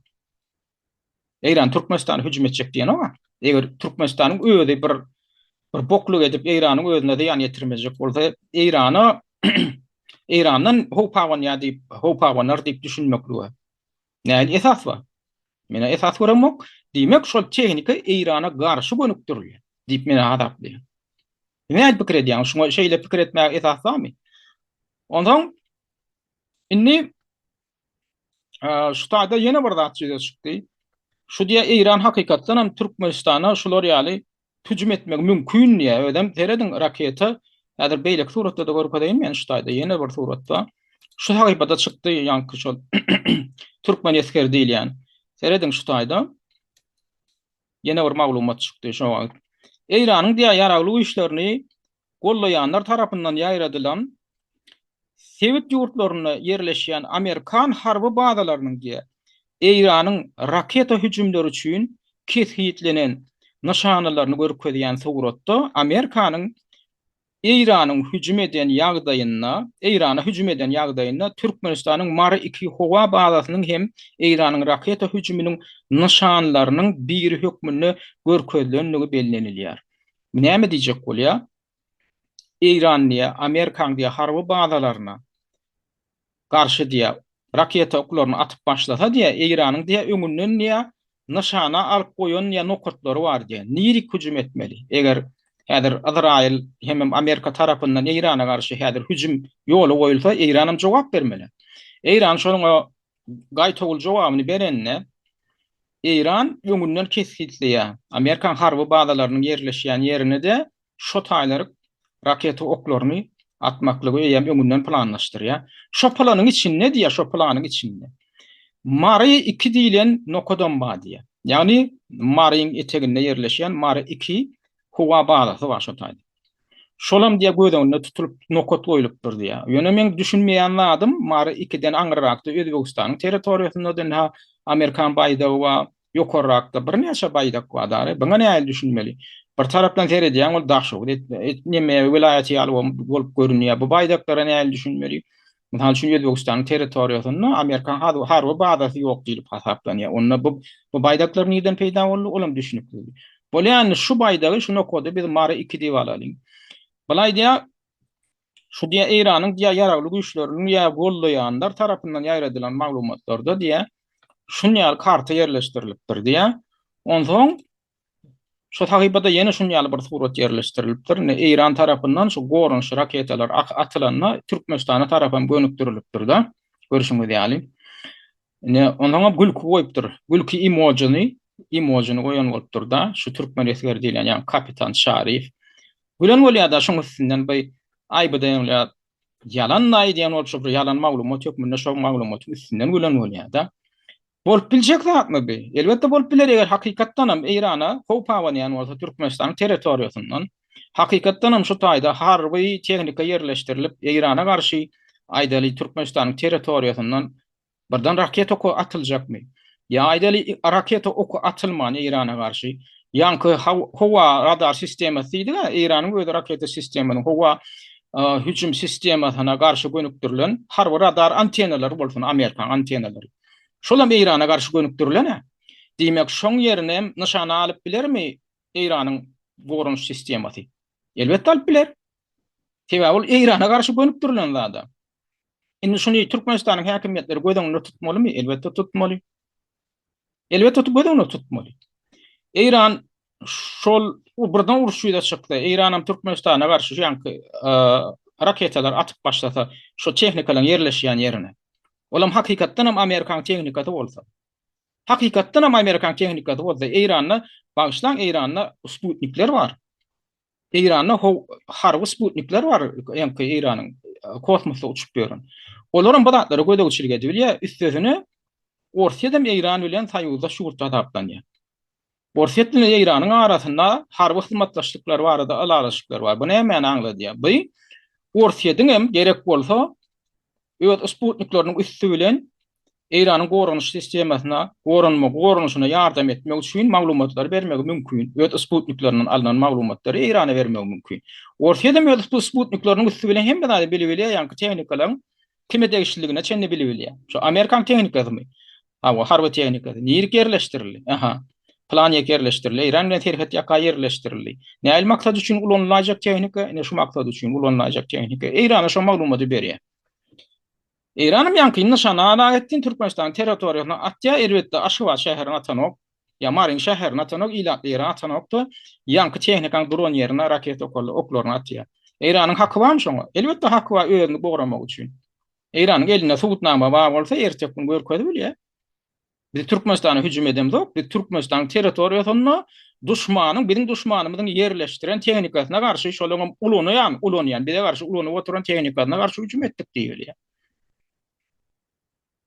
[SPEAKER 1] İran Türkmenistana hüjüm etjek diýen ama eger Türkmenistanyň özi bir bokluk edip Iranyň özüne ýan ýetirmejek bolsa, Irandan howpawan ýa-da howpawanlar diýip düşünmekli bar. Näme esas bar? Mene esas görmek, diýmek şol tehnika Irana garşy gönükdirilýär diýip mene hadapdýar. Näme pikir edýän? Şoňa şeýle pikir etmek esas barmy? Ondan inni şu taýda ýene bir zat çykdy. Şu diýe Iran hakykatdan hem Türkmenistana şolar ýaly hüjüm etmek mümkin ýa ödem terediň raketa häzir beýlek suratda da görkezýän men şu taýda ýene bir suratda şu hakykatda çykdy ýanky şol Türkmen esker diýilýän. Terediň şu taýda ýene bir maglumat çykdy şu. Iranyň diýe ýaraglyk işlerini gollaýanlar tarapyndan ýaýradylan Sewit ýurtlaryna yerleşýän Amerikan harby bazalarynyň diýe Iranyň raketa hüjümleri üçin keshitlenen nişanalaryny görkezýän suratda Amerikanyň Iranyň hüjüm eden ýagdaýyna Türkmenistanyň Mara 2 howa bazasynyň hem Iranyň raketa hüjüminiň nişanlarynyň bir hökmüni görkezlenligi bellenilýär. Näme diýjek bolýar? İran diye, Amerikan diye harby bazalaryna garşy diye raketa oklaryny atyp başlasa diye İranyň diye öňünden diye nişana alyp goýan ýa nokatlary bar diye. Nirik hüjüm etmeli. Eger häzir Izrail hem Amerika tarapyndan İrana garşy häzir hüjüm ýoly goýulsa, İran jogap bermeli. İran şonuň gaýtagul jogabyny berenne İran öňünden kesitleýär. Amerikan harby bazalarynyň yerleşýän ýerine de şo taýlary raketa oklaryny atmaklygy ýa öňünden planlaşdyrýar. Şo planyň içinde diýe, şo planyň içinde Mara 2 diýilen nokadan bar diýe. Ýani Maryň eteginde yerleşýän Mara 2 howa bazasy bar şo taýda. Şolam diýe gödüňde tutulup nokat goýulypdyr diýe. Ýöne men düşünmeýän adam Mara 2-den aňyrakda Özbegistanyň territoriýasynda da Amerikan baýdagy we ýokarrakda bir näçe baýdak bar. Buňa näme düşünmeli? Bir tarapdan seyrediýän ol daşy. Näme vilayaty ýaly bolup görünýär. Bu baýdaklara näme düşünmeli? Mysal üçin Özbegistanyň territoriýasynda Amerikan harby bazasy ýok diýip hasaplanýar. Onda bu baýdaklar näden peýda boldy? Olam düşünipdi. Bolýan şu baýdagy şunu kody biz Mara 2 diýip alalyň. Bulay diýe şu diýe Iranyň diýe ýaraglyk güýçlerini ýa gollaýanlar tarapyndan ýaýradylan maglumatlarda diýe şunýal karta yerleşdirilipdir diýe. Ondan Şu takypda ýene şunu ýaly bir surat ýerleşdirilipdir. Iran tarapyndan şu gorunç raketalar atylanma Türkmenistana tarapyn gönükdirilipdir da. Görüşüňiz ýaly. Ondan gülki goýupdyr. Gülki emojini goýan bolupdyr da. Şu türkmen esgeri diýilen ýa kapitan Şarif. Gülen bolýar-da şoň üstünden by aýbydan yalan diýen bolşy, yalan maglumat ýok, munda şo maglumat üstünden gülen bolýar-da. Bolup biljek zatmy bi? Elbetde bolup biler eger hakykatdan hem Irana howpawan ýany bolsa Türkmenistan territoriýasyndan hakykatdan hem şu taýda harby tehnika ýerleşdirilip Irana garşy aýdaly Türkmenistan territoriýasyndan birden raket oku atyljakmy? Ya aýdaly raket oku atylmany Irana garşy ýanky howa radar sistemi diýdi-de, Iranyň öz raket sisteminiň howa hüjüm sistemasyna garşy gönükdirilen harby radar antenalar bolsun, Amerikan antenalary. Şolam Irana garşy gönükdirilene. Diýmek şoň ýerine nyşana alyp bilermi Iranyň gorunç sistemasy? Elbetde alyp biler. Tebe ol Irana garşy gönükdirilen zada. Indi şunu Türkmenistanyň häkimetleri gödüňde tutmalymy? Elbetde tutmaly. Elbetde gödüňde tutmaly. Iran şol birden uruşýa çykdy. Iranam Türkmenistana garşy ýanky raketalar atyp başlasa, şo tehnikalaryň ýerleşýän ýerine. Olam hakykatdan hem Amerikan tehnikasy bolsa. Hakykatdan hem Amerikan tehnikasy bolsa, Iranyň bagşlan Iranyň Sputnikler bar. Iranyň harby Sputnikler bar, ýanky Iranyň kosmosda uçup ýören. Olaryň badatları gödөгçiligi edilýär, üstesine Orsiýadam Iran bilen saýyzda şurtda tapdanýar. Orsiýat bilen Iranyň arasynda harby hyzmatdaşlyklar bar da alalaşyklar bar. Bu näme aňladýar? Bu Orsiýadyň hem gerek bolsa öz Sputniklarynyň üstü bilen Iranyň gorunç sistemasyna, gorunçyna ýardam etmek üçin maglumatlar bermek mümkin. Öz Sputniklarynyň alynan maglumatlary Irana bermek mümkin. Orsiýada öz Sputniklarynyň üstü bilen hemme de bilýär, ýanky tehnikalaryň kime degişligine çenni bilýär. Şu Amerikan tehnikasy, harby tehnikasy niýe yerleşdirildi? Plan yerleşdirildi. İran bilen terhet ýaka yerleşdirildi. Näil maksat üçin ulanylajak tehnika, ne şu maksat üçin ulanylajak tehnika. Irana şu maglumaty berýär. İran'ın yankı nişana ala ettiğin Türkmenistan territoriýasyna atya elbetde Aşgabat şäherine atanok, ya Marin şäherine atanok, İlatly ýerine atanokdy. Yankı tehnikan dron ýerine raket oklaryny atýar. İran'ın hakkı barmy şoňa? Elbetde hakkı bar özüni bogramak üçin. İran'ın eline subutnama bar bolsa ertek bunu görkedi bilýär. Biz Türkmenistana hüjüm edemzok, biz Türkmenistan territoriýasyna duşmanyň, biziň duşmanymyzyň ýerleşdiren tehnikasyna garşy şolaryň ulanyň, bize garşy ulanyp oturan tehnikasyna garşy hüjüm etdik diýilýär.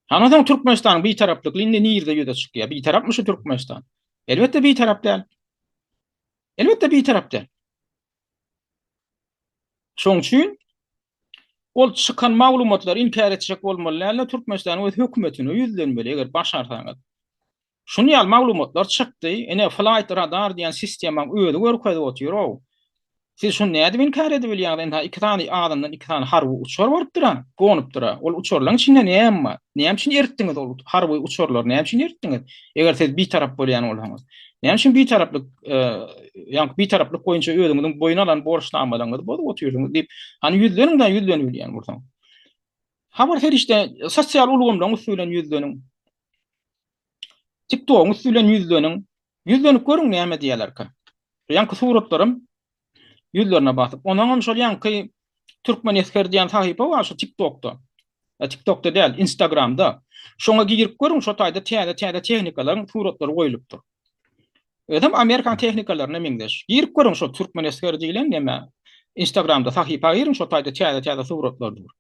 [SPEAKER 1] Hanadan Türkmenistan bir taraplıklığında nirde yüze çıkıyor. Bir tarap mı şu Türkmenistan? Elbette bir taraf değil. Elbette bir taraf değil. Şoň üçin ol çıkan maglumatlar inkar etjek bolmaly. Türkmenistan öz hökümetini yüzlenmeli eger başarsaňyz. Şunu ýaly maglumatlar çykdy. Ene flight radar diýen sistemam öýde görkezip oturýar. Siz şunu näde inkar edip bilýär? Iki tane adamdan iki tane harby uçar barıpdyr, gonypdyr. Ol uçarlaryň içinde näme bar? Näme üçin eritdiňiz ol harby uçarlar? Näme üçin eritdiňiz? Eger siz bir tarap bolýan bolsaňyz. Näme üçin bir taraplyk ýa bir taraplyk boýunça öýdüňiziň boýuna alan borçlanmadyňyz bolup oturýarsyňyz diýip, hani yüzleriňden yüzlenip bilýän bolsaň. Habar ferişde sosial ulgamlaryň üstünden yüzleniň. TikTok üstünden yüzleniň. Yüzlenip görüň näme diýerlerkä. Ýanky suratlarym yüzlerine basıp, ondan şol ýanky Türkmen esker diýen sahypa bar şu TikTokda. TikTokda değil, Instagramda. Şoňa girip görüň, şo taýda täze tehnikalaryň suratlary goýulypdyr. Ödem Amerikan tehnikalaryna meňdeş. Girip görüň şo Türkmen esker diýilen näme Instagramda sahypa girin, şo taýda täze suratlar dur.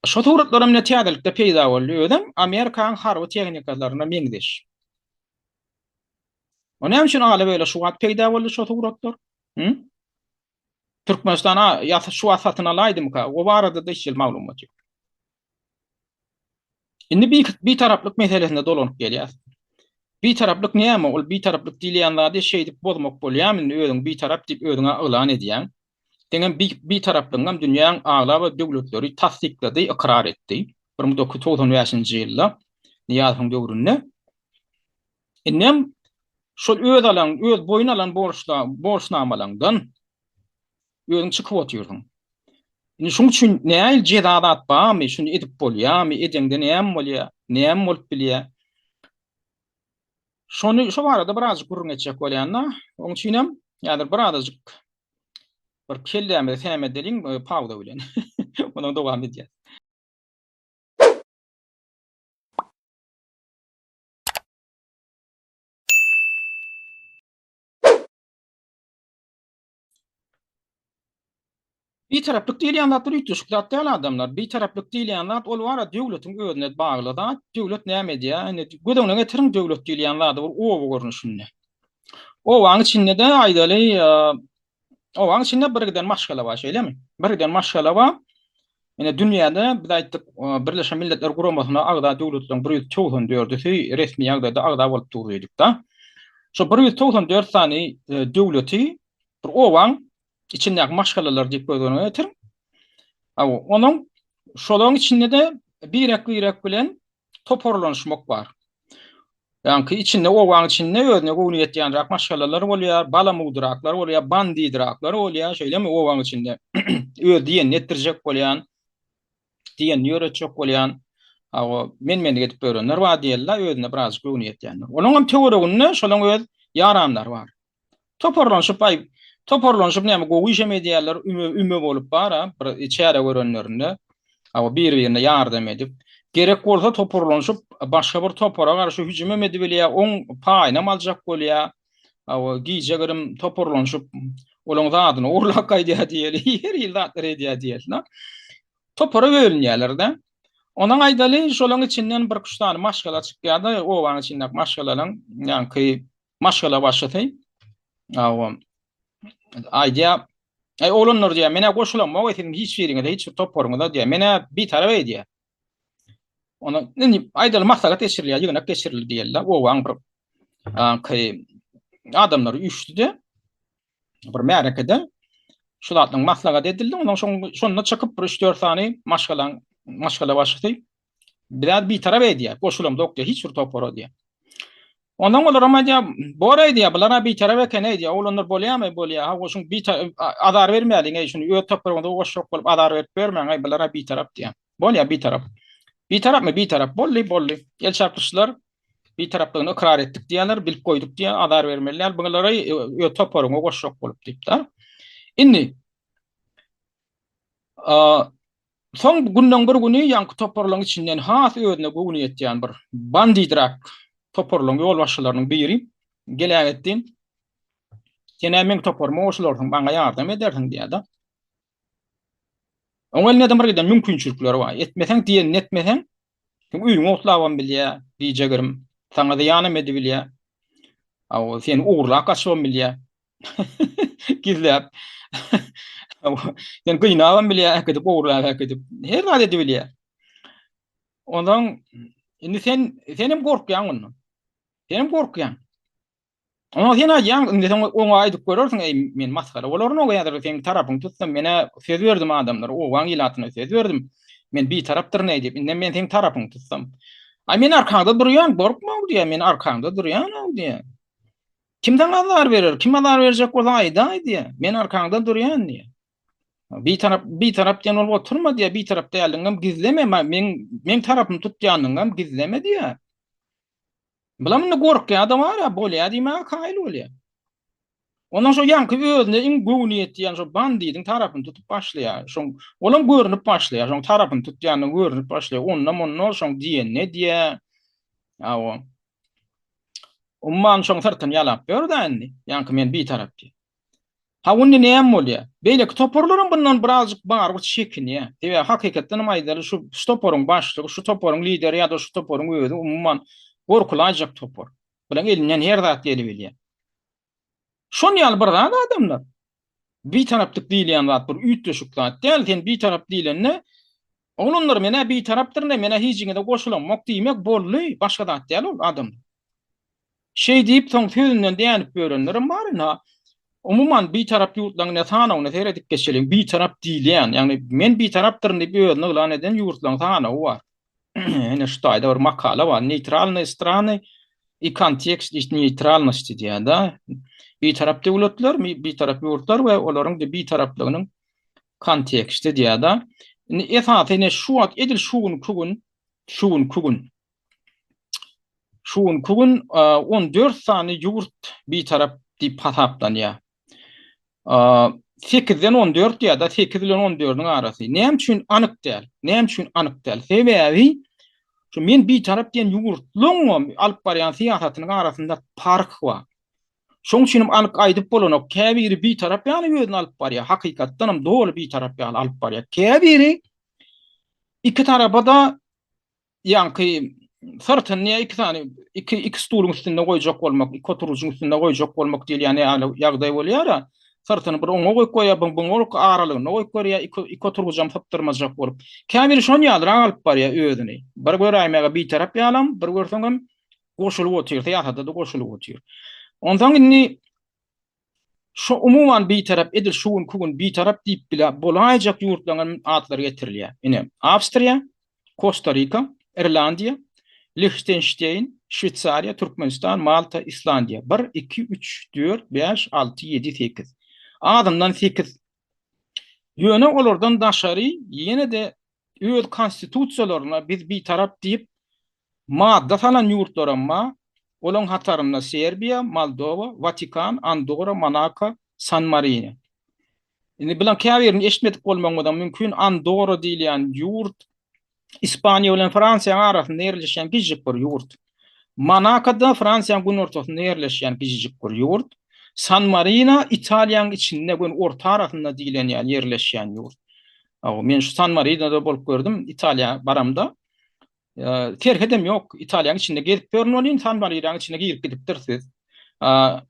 [SPEAKER 1] Şo suratlarym ne täzelikde peýda boldy. Ödem Amerikan harby tehnikalaryna meňdeş. Onam şunu ala böyle şu wagt peýda boldy şo suratlar. Türkmenistana ýa şu asatyn alaýdymka, o barada da hiç maglumat ýok. Indi bir taraplyk meselesinde dolanyp gelýär. Bir taraplyk näme? Ol bir taraplyk diýilýänlerde şey dip bozmak bolýarmy? Özüň bir tarap dip özüňe ılan edýän. Deňem bir taraplyňam dünýäň agla we döwletleri tasdiklady, ikrar etdi. 1995-nji ýylda Niýazyň döwründe. Inem şol öz boyun alan borçnamalardan özüň çykyp oturýardyň. Indi şoň üçin näil jedadat barmy? Şunu edip bolýarmy? Edeňde näme bolýar? Näme bolup bilýär? Şonu şu arada birazcık gurrun etjek bolýanna. Oň üçinem ýa-da birazjyk bir kelläme täme delin pawda bilen. Onuň dowam edýär. Bir taraplyk diýilýänler ýetişikler däl adamlar. Bir taraplyk diýilýänler ol wara döwletiň özüne bagly da. Döwlet näme diýär? Hani gödüňe getirin döwlet diýilýänler da o görnüşinde. O waň içinde de aýdaly o waň içinde birden maşgala bar şeýlemi? Birden maşgala bar. Ene dünýäde biz aýtdyk Birleşen Milletler Guramasyna agda döwletleriň 194 resmi agda agda bolup durýardyk da. Şo 194 sany döwleti bir o waň içindäki maşgalalar diýip gözüne getir. Onuň şolaryň içinde de birek bilen toparlanışmak bar. Yani içinde o waň içinde özüne gowun etýän maşgalalar bolýar, bala mugduraklar bolýar, bandidraklar bolýar, şeýlemi o waň içinde öz diýen netdirjek bolýan, diýen ýöretjek bolýan, men gedip görenler bar diýerler, özüne biraz gowun etýänler. Onuň hem teoriýasyny şolaryň öz ýaramlary bar. Toparlanşyp näme gowy medyalar ümme bolup bar, bir içäre görenlerinde bir-birine ýardam edip, gerek bolsa toparlanşyp başga bir topara garşy hüjüm edip bilýär, oň paýna aljak bolýar. Giýjegirim toparlanşyp olaň zadyny urlak gaýdýar diýeli, her ýyl zatlar edýär diýeli. Topara bölünýärler-de. Onuň aýdaly şolaryň içinden bir kuştany maşgala çykýardy, o waň içindäki maşgalaryň ýa-ni maşgala başlaty. Aýdýar, olanlar diýär, mene goşulanmak etdim hiç biriňe de hiç toparymda diýär. Mene bir tarap edýär. Ona aýdaly maksat geçirilýär, ýygnak geçirilýär diýerler. O waň bir adamlar üçdi. Bir märekede şulardyň maslahat edildi. Onuň şonuna çykyp bir 3-4 sany maşgala başlady. Bir tarap edýär, goşulamda ok diýär, hiç bir topara diýär. Ondan olar ama diýär, bora diýär, bulara bir tarap eken diýär, olanlar bolýarmy? Bolýar. Goşuň bir adar bermäliň, şunu öýt toparynda goşuk bolup adar berip bermäň, bulara bir tarap diýär. Bolýar bir tarap. Bir tarap mı? Bir tarap. Bolly. El çarpışlar bir taraplarını ikrar ettik diýerler, bilip koyduk diye adar vermeliler. Bunlara toparıma goşok bolup diýipler. Indi son günden bir günü ýanky toparlaryň içinden has özüne gowun etýän bir bandidrak toparlaryň ýol başçylarynyň biri gelýär etdi. Ýene men toparma oşularyň bana ýardam ederdiň diýdi. Oňal nädem birden mümkinçilikler bar. Etmeseň diýen netmeseň, kim üýüňe otlawam bilýär, diýjegirim, saňa da ýanam edip bilýär. Sen uğurlak açwam bilýär. Gizläp. Sen gynawam bilýär, edip uğurlak edip. Her näde edip bilýär. Ondan indi senim gorkýan ondan. Senim gorkýan. Ama sen aýan, sen oňa aýdyp görersiň, men maskara bolaryň o ýa-da sen tarapyň tutsam, mene söz berdim adamlar, o waň ilatyna söz berdim. Men bir tarapdyr nädip, indi men sen tarapyň tutsam. Men arkaňda durýan, gorkma diýär, men arkaňda durýan diýär. Kimden azar verir? Kim azar verecek bolsa aýda diýär. Men arkaňda durýan diýär. Bir tarap diýen ol oturma diýär, bir tarap diýerliňem gizleme, men tarapymy tutýanyňam gizleme diýär. Bulamyny gorkýan adam bar ya, bolýar diýme kaýly bolýar. Ondan şo ýanky özüne iň gowun etýän şo bandidiň tarapyny tutup başlaýar. Şoň olam görünüp başlaýar, şoň tarapyny tutýanyň görünüp başlaýar. Ondan şoň diýen ne diýär? Umman şoň sırtyn ýalap berdi, ýanky men bir tarap diýär. Onni näme bolýar? Beýle toparlaryň bundan birazjyk bar çekinýär. Diýär, hakykatdan aýdaly şu toparyň başlygy, şu toparyň lideri ýa-da şu toparyň özü umman gorkulajak topar. Bilen elinden her zat gelip bilýär. Şonu ýaly bir zat adamlar. Bir taraplyk diýilýän zat bir üýtdeşik zat. Däl sen bir tarap diýilende, olanlar mene bir tarapdyr, mene hiçiňe de goşulanmak diýmek bolly, başga zat däl ol adam. Şey diýip soň sözünden däňip görenlerim bar. Umumyň bir tarap ýurtlaryň näsanawyna seredip geçelim. Bir tarap diýilýän, ýagny men bir tarapdyr diýip özüne ulan eden ýurtlaryň sanawy bar. Ene ştaýda bir makala bar. Neytralny strany i kontekst neytralnosti diýär da. Bir tarap döwletler, bir tarap ýurtlar we olaryň da bir taraplygynyň konteksti diýär da. Esasy şu edil şugun kugun şuun kugun 14 sany ýurt bir tarap diýip hasaplanýar. 8'den 14 ya da 8 ile 14'ün arasy. Näme üçin anyk däl? Näme üçin anyk däl? Sebäbi şu men bir tarap diýen ýurtluň alyp barýan siýasatynyň arasynda fark bar. Şoň üçin anyk aýdyp bolanok. Käbiri bir tarap ýaly ýöňden alyp barýar. Hakykatdanam dogry bir tarap ýaly alyp barýar. Käbiri iki tarapa da ýanky sırtynja iki tane iki stulun üstünde goýjak bolmak, iki oturucun üstünde goýjak bolmak diýil ýani ýagdaý bolýar. Sırtını bir oňa goýup goýýar, buňa aralygyna goýup goýýar, iki oturujam tapdyrmajak bolup. Käbir şonu ýalyran alyp barýar özüni. Bir göräýmäge bir tarap ýalam, bir görseňem goşulyp otyr, ýa-da goşulyp otyr. Ondan inni şu umuman bir tarap edil şuun kugun bir tarap diýip bile bolaýjak ýurtlaryň atlary getirilýär. Ine Awstriýa, Costa Rica, Irlandiýa, Liechtenstein, Şwitsariýa, Türkmenistan, Malta, Islandiýa. 1 2 3 4 5 6 7 8. Adamdan 8. Ýöne olardan daşary ýene de öz konstitusiýalaryna biz bir tarap diýip madda falan ýurtlarymma olaň hatarynda Serbiya, Moldova, Vatikan, Andorra, Monaco, San Marino. Indi bilen käbirini eşitmedik bolmagydan mümkin Andorra diýilen ýurt İspanya bilen Fransiýa arasynda ýerleşen gijik bir ýurt. Monaco'da Fransiýanyň gün ortasynda ýerleşen gijik bir ýurt. San Marino Italiýanyň içinde gün orta arasynda diýilen ýerleşen ýurt. Men şu San Marino'da bolup gördüm Italiýa baramda. Terk edem ýok. Italiýanyň içinde gezip görün bolýan, San Marino'nyň içine girip gidipdirsiz.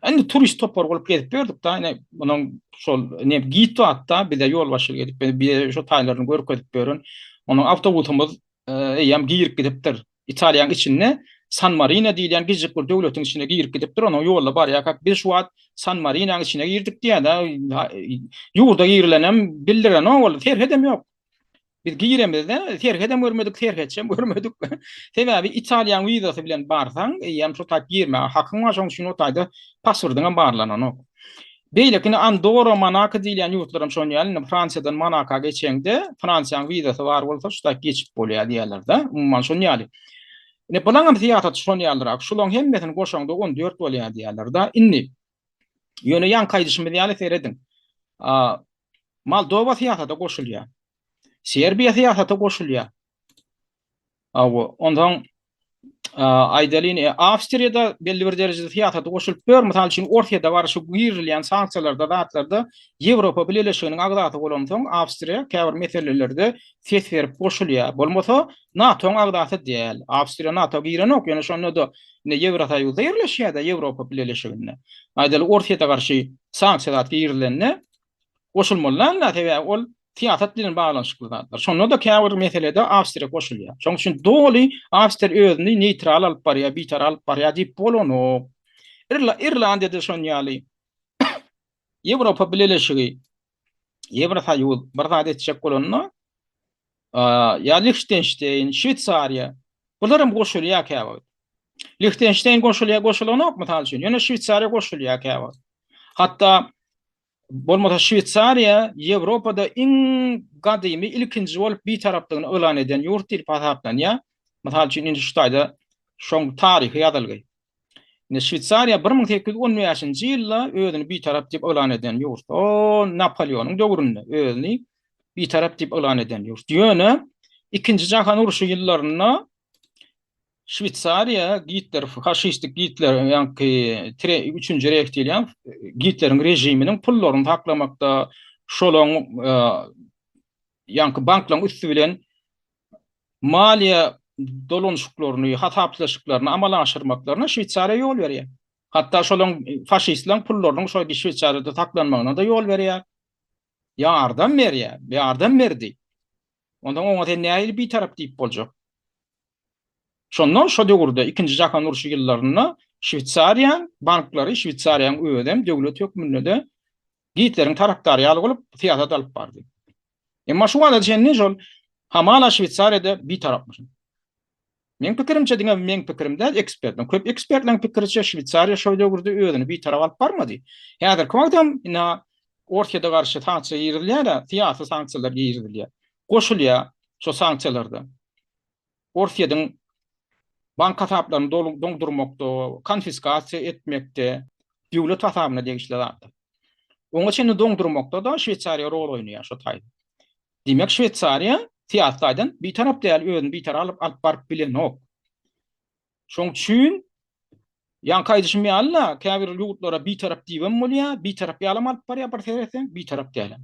[SPEAKER 1] Endi turist topar bolup gezip gördük da, ine munyň şol gitdi hatda bir de ýol başy gedip bir şu taýlaryny görüp gedip görün. Onun awtobusumuz ýam girip gidipdir. Italiýanyň içinde San Marino diýilen gijik bir döwletiň içine girip gidipdir. Onu ýolda barýak. Biz şu wagt San Marino'nyň içine girdik diýär-de ýurda girilenem bildiren ol terk edem ýok. Biz giremizde terk edem görmedik, terk etjem görmedik. Sebäbi Italiýanyň wizasy bilen barsaň ýam şu tak girme hakyň var, şoň üçin o taýda pasportyňa barlanok. Beýlekine Andorra, Monaco diýilen ýurtlarym şoň ýaly Fransiýadan Monacoga geçende Fransiýanyň wizasy bar bolsa şu tak geçip bolýar diýerler-de. Umman şoň ýaly. Ne bulaňam siýasat şoň ýalyrak. Şolaň hemmesini goşaňda 14 bolýar diýerler-de. Inni ýöne ýan kaýdyşmy ýaly seredin. Moldova siýasata goşulýar. Serbiya siýasata goşulýar. Ondan aýdalyn Awstriýada belli bir derejede siýasata goşulyp ber, mysal üçin Ortaýada garşy girilýän sanksiýalarda zatlarda Ýewropa Birleşiginiň agdaty bolan soň Awstriýa käbir meselelerde ses berip goşulýar. Bolmasa NATO'ň agdaty diýil. Awstriýa NATO girenok, ýöne şonu da Ýewropa ýerleşýär-de Ýewropa Birleşigine. Aýdaly Ortaýada garşy sanksiýalar girilende goşulmalar näme ol siýasat bilen baglanşyklylar. Şonu da käbir meselede Awstriýa goşulýar. Şoň üçin doly Awstriýa özüni neutral alyp barýar, bir tarap alyp barýar diýip bolanok. Irlandiýada şoň ýaly. Ýewropa Birleşigi, Ýewropa ýol bir zat etjek bolanna. Liechtenstein, Şwitsariýa. Bularym goşulýar käbir. Liechtenstein goşulanok mysal üçin. Ýöne Şwitsariýa goşulýar käbir. Hatda bolmasa Şwitsariýa Ýewropada iň gadymy ilkinji bolup bir taraplygyny ölan eden ýurt diýip hasaplanýar. Mysal üçin indi şu taýda şoň taryhy ýazylgy. Indi Şwitsariýa 1815-nji ýylda özüni bir tarap diýip ölan eden ýurt. O Napoleonyň döwründe özüni bir tarap diýip ölan eden ýurt. Ýöne ikinji jahan uruşy ýyllaryna Şwitsariýa Hitler, faşistik Hitler, ýa-ni 3-nji rejim diýilen Hitlerin rejiminiň pullaryny taklamakda, şolaň ýa-ni banklaryň üstü bilen maliýe dolanşyklaryny, hasaplaşyklaryny amala aşyrmaklaryna Şwitsariýa ýol berýär. Hatda şolaň faşistleriň pullarynyň şo Şwitsariýada taklanmagyna da ýol berýär. Ýardam berýär, ýardam berdi. Ondan oňa näil bir tarap diýip boljak. Şondan şo döwürde ikinji jahan uruşy ýyllaryna Şwitsariýanyň banklary, Şwitsariýanyň öwedem döwlet hökmünde Hitlerin tarapdary ýaly bolup siýasat alyp bardy. Emma şu wagtda jenne şol hamala Şwitsariýada bir tarapmy. Men pikirimçe diňe men pikirimde ekspertler, köp ekspertler pikirçe Şwitsariýa şo döwürde öwedini bir tarap alyp barmady. Häzir kwagdam ina Ortaýada garşy sanksiýa ýerilýär, siýasy sanksiýalar ýerilýär. Goşulýar şo sanksiýalarda. Ortaýadyň bank hesaplarını dondurmakta, konfiskasiya etmekte, döwlet hesabına degişler aldy. Oňa çenli dondurmakta da Şwetsariýa rol oýnaýar şo taýda. Demek Şwetsariýa tiýatlaýdan bir tarap däl, özüni bir tarap alyp baryp bilenok. Şoň üçin ýankaýdyşmy alla, käbir ýurtlara bir tarap diýen bolýar, bir tarap ýalam alyp barýar, bir tarapdan bir tarap däl.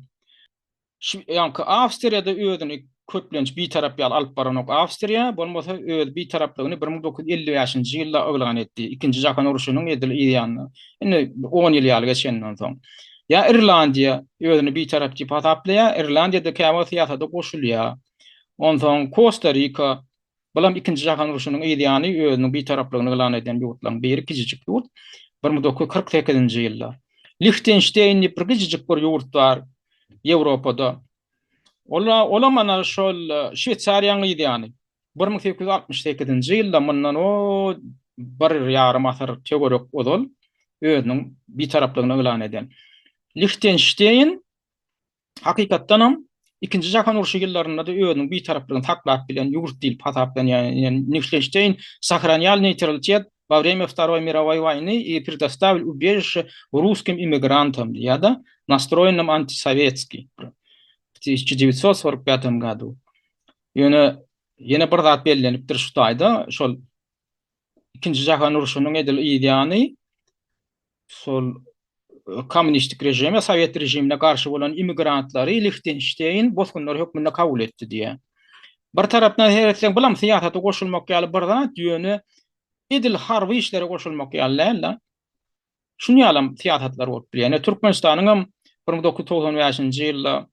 [SPEAKER 1] Ýanky Awstriýada özüni köplenç bir tarap ýal alyp baranok Awstriýa, bolmasa öz bir taraplygyny 1950-nji ýylda oglan etdi. Ikinji Jahan uruşunyň edil ýanyny. Indi 10 ýyl ýaly geçenden soň. Ya Irlandiýa özüni bir tarap diýip ataplaýar, Irlandiýada käme siýasata goşulýar. Ondan Costa Rica Balam ikinci Jahan uruşunyň ýyly özüniň bir taraplygyny elan eden ýurtlaryň biri kiçijik ýurt 1948-nji ýylda. Liechtenstein bir kiçijik bir ýurt bar Ýewropada. Ola mana şol Şwetsariýanyň ýyly 1868-nji ýylda mundan o bir ýarym asar töwerek odol özüniň bir taraplygyny elan eden. Liechtenstein hakykatdanam ikinci Jahan uruşy ýyllarynda da özüniň bir taraplygyny taklap bilen ýurt dil pataplan, ýani Liechtenstein сохранял нейтралитет во время Второй мировой войны и предоставил убежище русским иммигрантам, да, настроенным антисоветски в 1945 году. Ýöne bir zat bellenipdir şu taýda, şol ikinci Jahan uruşunyň edil ýany şol komünistik rejime, Sovet rejimine karşı bolan immigrantları Liechtenstein bozgunlar hökmünde kabul etdi diýe. Bir tarapdan heretleň bilam siýasata goşulmak ýaly bir zat ýöne edil harby işlere goşulmak ýaly. Şunu ýalam siýasatlar bolup bilýär. Ýani Türkmenistanyň 1995-nji ýylda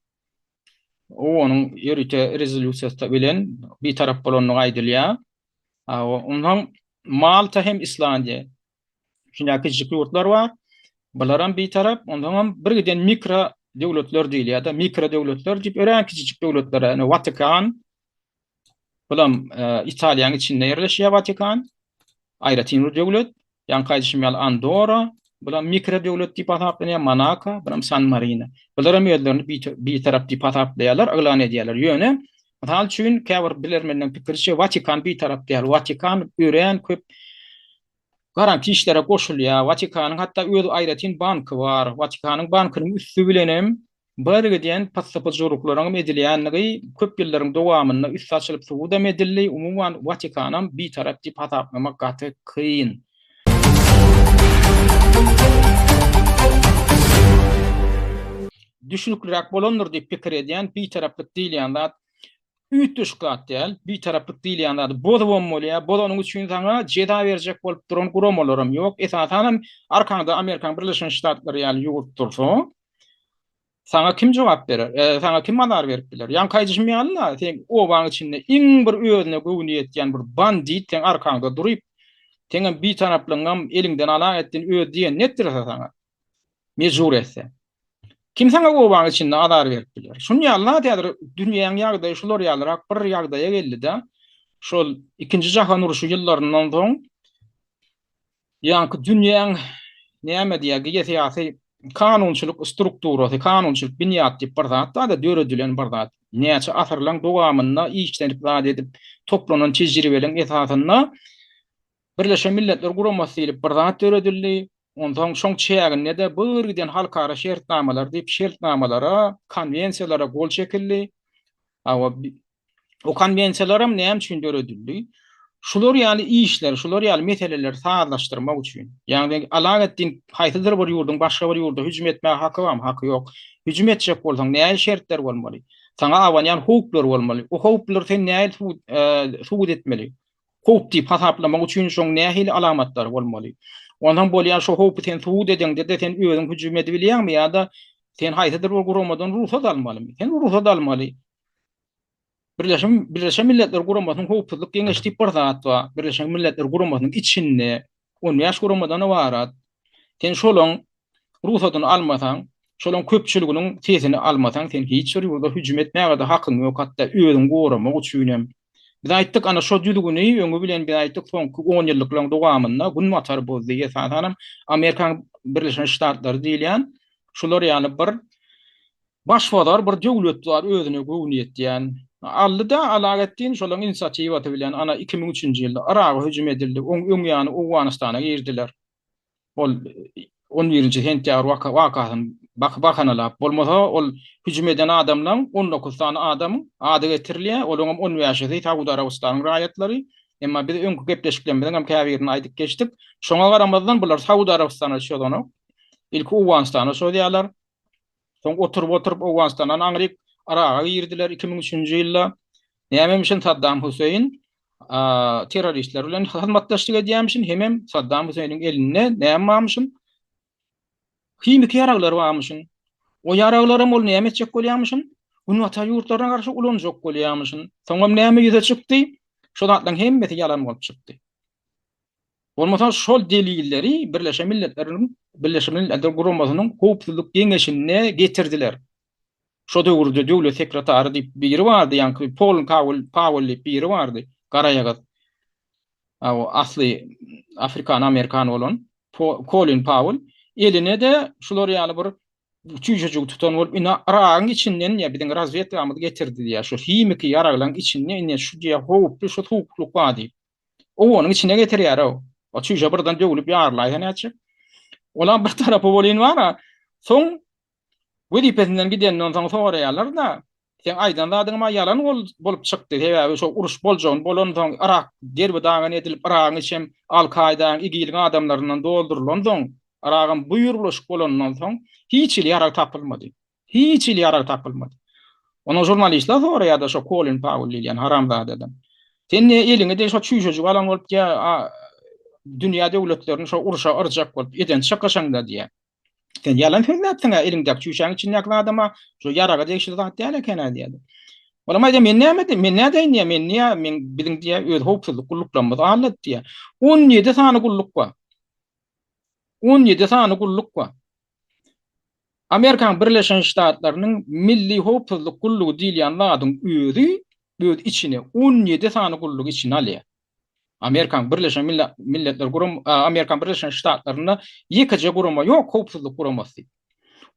[SPEAKER 1] onuň ýerite rezolýusiýasy bilen bir tarap bolanyny aýdylýar. Ondan Malta hem Islandiýa şunday kiçik ýurtlar bar. Balaram bir tarap, ondan bir giden mikro döwletler diýilýär da, mikro döwletler diýip ören kiçik döwletler, ýani Vatikan, bilam Italiýanyň içinde ýerleşýär Vatikan, aýratyn döwlet, ýankaýdyşym ýaly Andorra, bilam mikro döwlet diýip ataplanýar Monaco, bilam San Marino. Balaram ýerlerini bir tarap diýip ataplanýarlar, elan edýärler. Ýöne, misal üçin käbir bilermenden pikirçe Vatikan bir tarap diýär. Vatikan ören köp garanti işlere goşulýar. Vatikanyň hatda öz aýratyn banky bar. Vatikanyň bankynyň üstü bilenem bir giden passapojurluklaryň edilýänligi köp ýyllaryň dowamynda üst açylyp suwda edildi. Umumyň Vatikanyň bir tarap diýip ataplamak gaty kyn. Düşnüklirak bolandyr diýip pikir edýän bir taraplyk diýilýän zat ütüşkat däl, bir taraplyk diýilýän zat bodawam bolýar. Bodanyň üçin saňa jeda berjek bolup duran guramalaram ýok. Esasen arkaňda Amerikan Birleşen Ştatlary ýaly ýurt dursa, sana kim jogap berer? Sana kim madar berip biler? Ýankaýdyşmy ýaly, sen o waň içinde iň bir özüne göwni etýän bir bandit sen arkaňda durup, seňe bir taraplyňam eliňden ala etdiň öz diýen netdir sana. Mejbur etse. Kim sana o waň içinde adar berip biler? Şunu ýaly teatr dünýäň ýagdaýy şular ýalyrak bir ýagdaýa geldi-de. Şol ikinci Jahan uruşy ýyllaryndan soň ýanky dünýäň näme diýägi ýa-da kanunçylyk strukturasy, kanunçylyk binýat diýip bir zat da döredilen bir zat. Näçe asyrlaryň dowamynda işlenip zat edip toplanan tejribeleň esasynda Birleşen Milletler Guramasy diýip bir zat döredildi. Ondan şoň çäginde de bir giden halkara şertnamalar diýip şertnamalara, konwensiýalara gol çekildi. O konwensiýalaram näme üçin döredildi? Şular ýaly işler, şular ýaly meseleler saatlaşdyrmak üçin. Ýani alagatdin haýsydyr bir ýurdun başga bir ýurda hüjüm etmäge haky barmy? Haky ýok. Hüjüm etjek bolsaň näme şertler bolmaly? Saňa awanýan hukuklar bolmaly. O hukuklar sen näme subut etmeli? Hukuk diýip hasaplamak üçin şoň näme alamatlar bolmaly? Ondan bolýan şo hukuk sen subut edende de sen özüň hüjüm edip bilýärmi ýa-da sen haýsydyr bir guramadan ruhsat almalymy? Sen ruhsat almaly. Birleşen Milletler Guramasynyň hukuklyk geňeşlik bir zat bar. Birleşen Milletler Guramasynyň içinde 10 ýaş guramadan barat. Sen şolaň ruhsatyny almasaň, şolaň köpçüliginiň tesini almasaň, sen hiç bir ýurda hüjüm etmäge de hakyň ýok, hatda özüň goramak üçin hem. Biz aýtdyk ana şo düdügüni öňe bilen biz aýtdyk soňky 10 ýyllyklaryň dowamynda gün matar boldy ýa-da Amerikan Birleşen Ştatlary diýilýän şular ýaly bir başwadar bir döwlet bar özüne göwni etýän. Allıda alagettiğin şolun inisiyativatı bilen ana 2003-nji ýylda Irak'a hüjüm edildi. Öňýany Awganystana girdiler. Ol 11-nji sentýabr wakasyn bakanalap bolmasa ol hüjüm eden adamlaryň 19 tane adam ady getirilýär. Olaňam 10 ýaşy Saudi Arabistanyň raýatlary. Emma biz öňkü gepleşiklerden bilen hem käbirini aýdyp geçdik. Şoňa garamazdan bular Saudi Arabistana şodany ilki Awganystana şodýarlar. Soň oturup Awganystanyň Aňryk Irak'a girdiler 2003-nji ýylda. Nämemişin Saddam Hüseyin teröristler bilen hyzmatdaşlyk edýärmişin, hemem Saddam Hüseyniň eline näme almışyn? Himik ýaraglar barmyşyn. O ýaraglarym ol näme etjek bolýarmyşyn? Unu ata ýurtlaryna garşy ulanjak bolýarmyşyn. Soňam näme ýüze çykdy? Şolatlaryň hemmeti ýalan bolup çykdy. Bolmasa şol delilleri Birleşen Milletler Guramasynyň Howpsuzlyk Geňeşine getirdiler. Şo döwürde döwlet sekretary diýip biri bardy, ýani Powell diýip biri bardy. Garaýagaz. O asly Afrikan Amerikan bolan Colin Powell eline de şular ýaly bir çüýjejik tutan bolup Irak'yň içinden ýa biziň razwedka gamy getirdi diýär. Şo himiki ýaraglaryň içinden şu diýe howply şu hukukluk bady. O onuň içine getirýär o. O çüýje birden döwülüp ýarlaýan näçe. Olam bir tarapy bolýan bara. Soň Wedipedinden gidenden soň soraýarlar da sen aýdan dadyňma ýalan bolup çykdy. Hebe şo uruş boljagyny bolan soň Irak derbi daňan edilip Irakyň içem Al-Kaidanyň igiliň adamlaryndan doldurulan soň Irak'ın buyuruluşyk bolandan soň hiç il ýarag tapylmady. Hiç il ýarag tapylmady. Onu jurnalistler soraýardy şo Colin Powell diýen haramzadadan. Sen ne eliňe de şo çüýjejik alan bolup ýa dünýä döwletlerini şo uruşa arjak bolup eden çakaşaňda diýär. Sen yalan söýläpsiň eliňdäki çüýşäň içindäki adama şo ýaraga degişli zat diýär eken diýär. Olamay da men näme diýim? Men näde diýim? Men biziň diýär öz howpsuzlyk gulluklarymyz alat diýär. 17 sany gulluk bar. 17 sany gulluk bar. Amerikan Birleşen Ştatlarynyň milli howpsuzlyk gullugy diýilýän zadyň özü öz içine 17 sany gulluk içine alýar. Amerikan Birleşen Milletler Amerikan Birleşen Ştatlaryna ýekije gurama ýok, howpsuzlyk guramasy.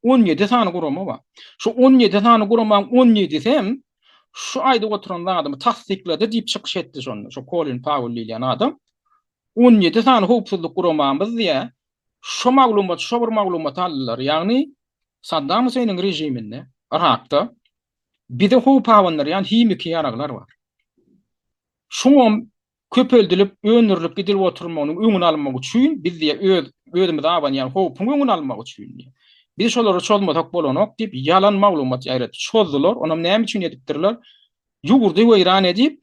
[SPEAKER 1] 17 sany gurama bar. Şu 17 sany guramaň 17 hem şu aýda oturan adamy tasdiklady diýip çykyş etdi şonu. Şu Colin Powell diýen adam 17 sany howpsuzlyk guramamyz diýe şu maglumat, şu bir maglumat aldylar. Ýagny Saddam Hüseyniň rejiminde Irak'ta bir de howpawanlar, ýani himiki ýaraglar bar. Şoňam köpöldülüp, öňürlüp gidilip oturmagyň öňüni almak üçin biz diýe özümiz aban, ýani howpun öňüni almak üçin. Biz şolary çözmedik bolanok diýip ýalan maglumat ýaýrat çözdiler. Onam näme üçin edipdirler? Ýugurdy weýran edip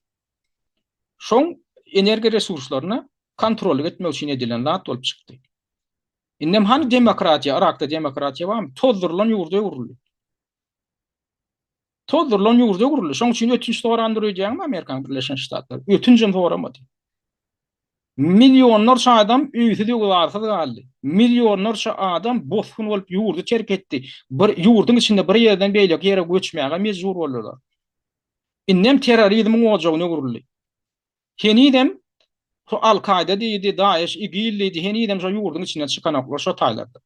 [SPEAKER 1] şoň energi resurslaryny kontrol etmek üçin edilen zat bolup çykdy. Innem hani demokratiýa, Irak'ta demokratiýa barmy? Tozdurulan ýugurdy guruldy. Tozdurulan ýugurdy guruldy. Şoň üçin ötünç sorandyryjagmy Amerikan Birleşen Ştatlary? Ötünjüm soramady. Milyonlarça adam üýsüz ýugurlarsyz galdy. Milyonlarça adam bosgun bolup ýurdu terk etdi. Bir ýurdyň içinde bir ýerden beýlek ýere göçmäge mejbur boldylar. Innem terrorizmiň ojagyny guruldy. Henidem Al-Kaida diýdi, Daesh, IGIL diýdi, henidem şo ýurdyň içinden çykanaklar şo taýlarda.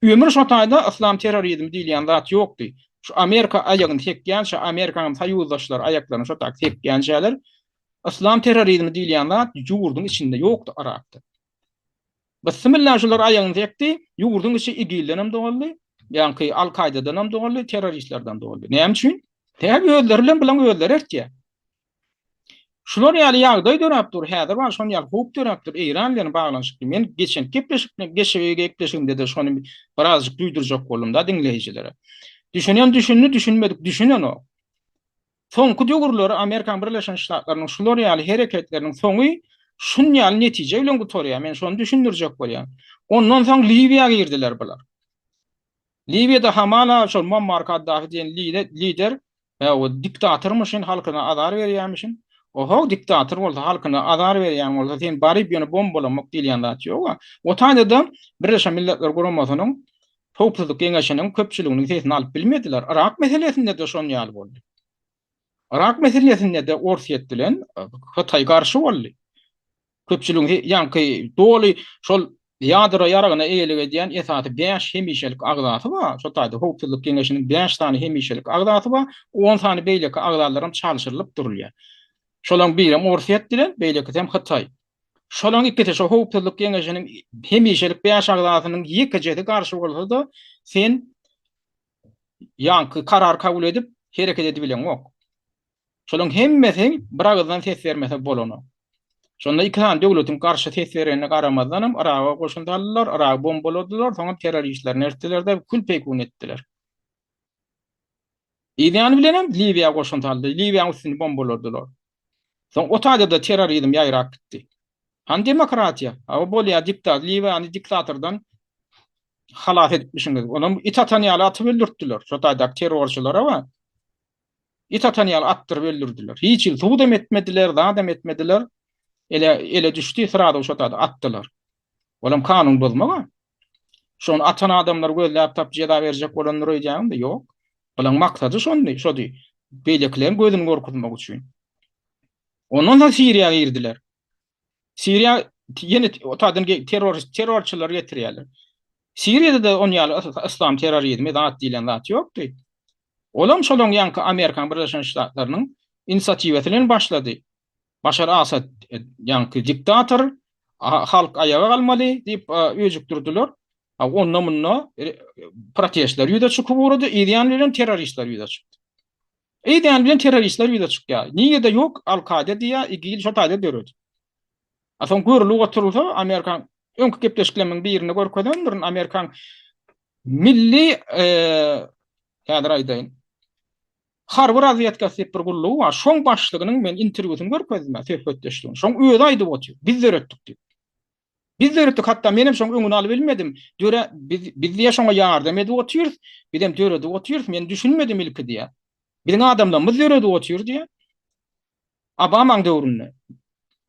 [SPEAKER 1] Ömür şo taýda islam terrorizmi diýilýän zat ýokdy. Şu Amerika aýagyny tekýän, şu Amerikanyň taýyuzdaşlary aýaklaryny şo tak tekýän şeýler islam terrorizmi diýilýän zat ýurdyň içinde ýokdy Irak'ta. Bismillah şolar aýagyny tekdi, ýurdyň içi IGIL'den hem doldy, ýani Al-Kaida'dan hem doldy, terroristlerden doldy. Näme üçin? Täbi özleri bilen özleri ertýär. Şular ýaly ýagdaý dönäpdir, häzir bar şonu ýaly howp dönäpdir. İran bilen baglanşykly. Men geçen gepleşigimde de şonu birazjyk duýdurjak boldum da dinleýijilere. Düşünmedik, düşünen o. Soňky döwürleri Amerikan Birleşen Ştatlarynyň şular ýaly hereketleriniň soňy şun ýaly netije bilen gutorýar. Men şonu düşündirjek bolýan. Ondan soň Libiýaga girdiler bular. Libiýada hamala şol Muammar Gaddafi diýen lider, o diktatormuşyn, halkyna azar berýärmişin. Oho diktator bolsa halkyna azar berýän bolsa sen baryp ýöne bombalamak diýilýän zat ýok. O taýda Birleşen Milletler Guramasynyň howpsuzlyk geňeşiniň köpçüliginiň sesini alyp bilmediler. Irak meselesinde de şon ýaly boldy. Irak meselesinde de orsiýet bilen Hatay garşy boldy. Köpçüliginiň ýani doly şol Ýadyra ýaragana eýelige diýen esaty 5 hemişelik agdaty bar. Şo taýda howpsuzlyk kengeşiniň 5 tane hemişelik agdaty bar. 10 tane beýleki agdalarym çalşyrylyp durulýar. Şolaň birim Orsiýet dilen, beýleki hem Hytaý. Şolaň ikisi şo howpsuzlyk kengeşiniň hemişelik 5 agdatynyň ýekejedi garşy bolsa-da sen ýanky karar kabul edip hereket edibilen ok. Şolaň hemmesi bir agdan ses bermese bolany. Şonda iki tane döwletiň garşy ses berene garamadanam araga goşundalylar, araga bombaladylar, soňra terroristler nertelerde külpekun etdiler. Ýa-ni bilenem Libiýa goşundaldy, Libiýanyň üstüni bombaladylar. Soň o taýda da terrorizm ýaýrak gitdi. Han demokratiýa, o bolýa diktat, Libiýany diktatordan halat etmişiňiz. Onuň itatanýaly atyp öldürtdiler. Şo taýda terrorçylara wa itatanýaly atdyryp öldürdiler. Hiç ýyl suwdam etmediler, zadam etmediler. Ele düştü sırada şo taýda atdylar. Olam kanun bozmaga. Şonu atan adamlar gözläp tap jeda berjek bolanlar öýdäňde ýok. Bulan maksady şondy. Beýleklerin gözüni gorkutmak üçin. Ondan da Siriýaga girdiler. Siriýa ýene o taýdan terrorçylar getirýärler. Siriýada da onýaly islam terrorizmi zat diýilen zat ýokdy. Olam şolaň ýanky Amerikan Birleşen Ştatlarynyň inisiatiwetinden başlady. Başar Asad ýanky diktator, halk ayaga galmaly diýip öýjükdirdiler. Ondan munna protestler ýüze çykyp urady, ideýan bilen terroristler ýüze çykdy. Ideýan bilen terroristler ýüze çykýar. Niýe de ýok Al-Qaeda diýä igil şo taýda döredi. Asan görülüp oturulsa Amerikan öňkü gepleşikleriniň birini görkezdendir. Amerikan milli häzir aýdaýyn. Harby razviýatkasy bir gullugy bar. Şoň başlygynyň men interwýusyny görkezdim, söhbetdeşdim. Şoň öýde aýdyp otur. Biz öğretdik diýip. Biz öğretdik, hatta menim şoň öňüni alyp bilmedim. Döre biz diýe şoňa ýardam edip oturýarys. Bizem dörede oturýarys, men düşünmedim ilki diýe. Biziň adamlarymyz dörede oturýar diýe. Obamaň döwründe.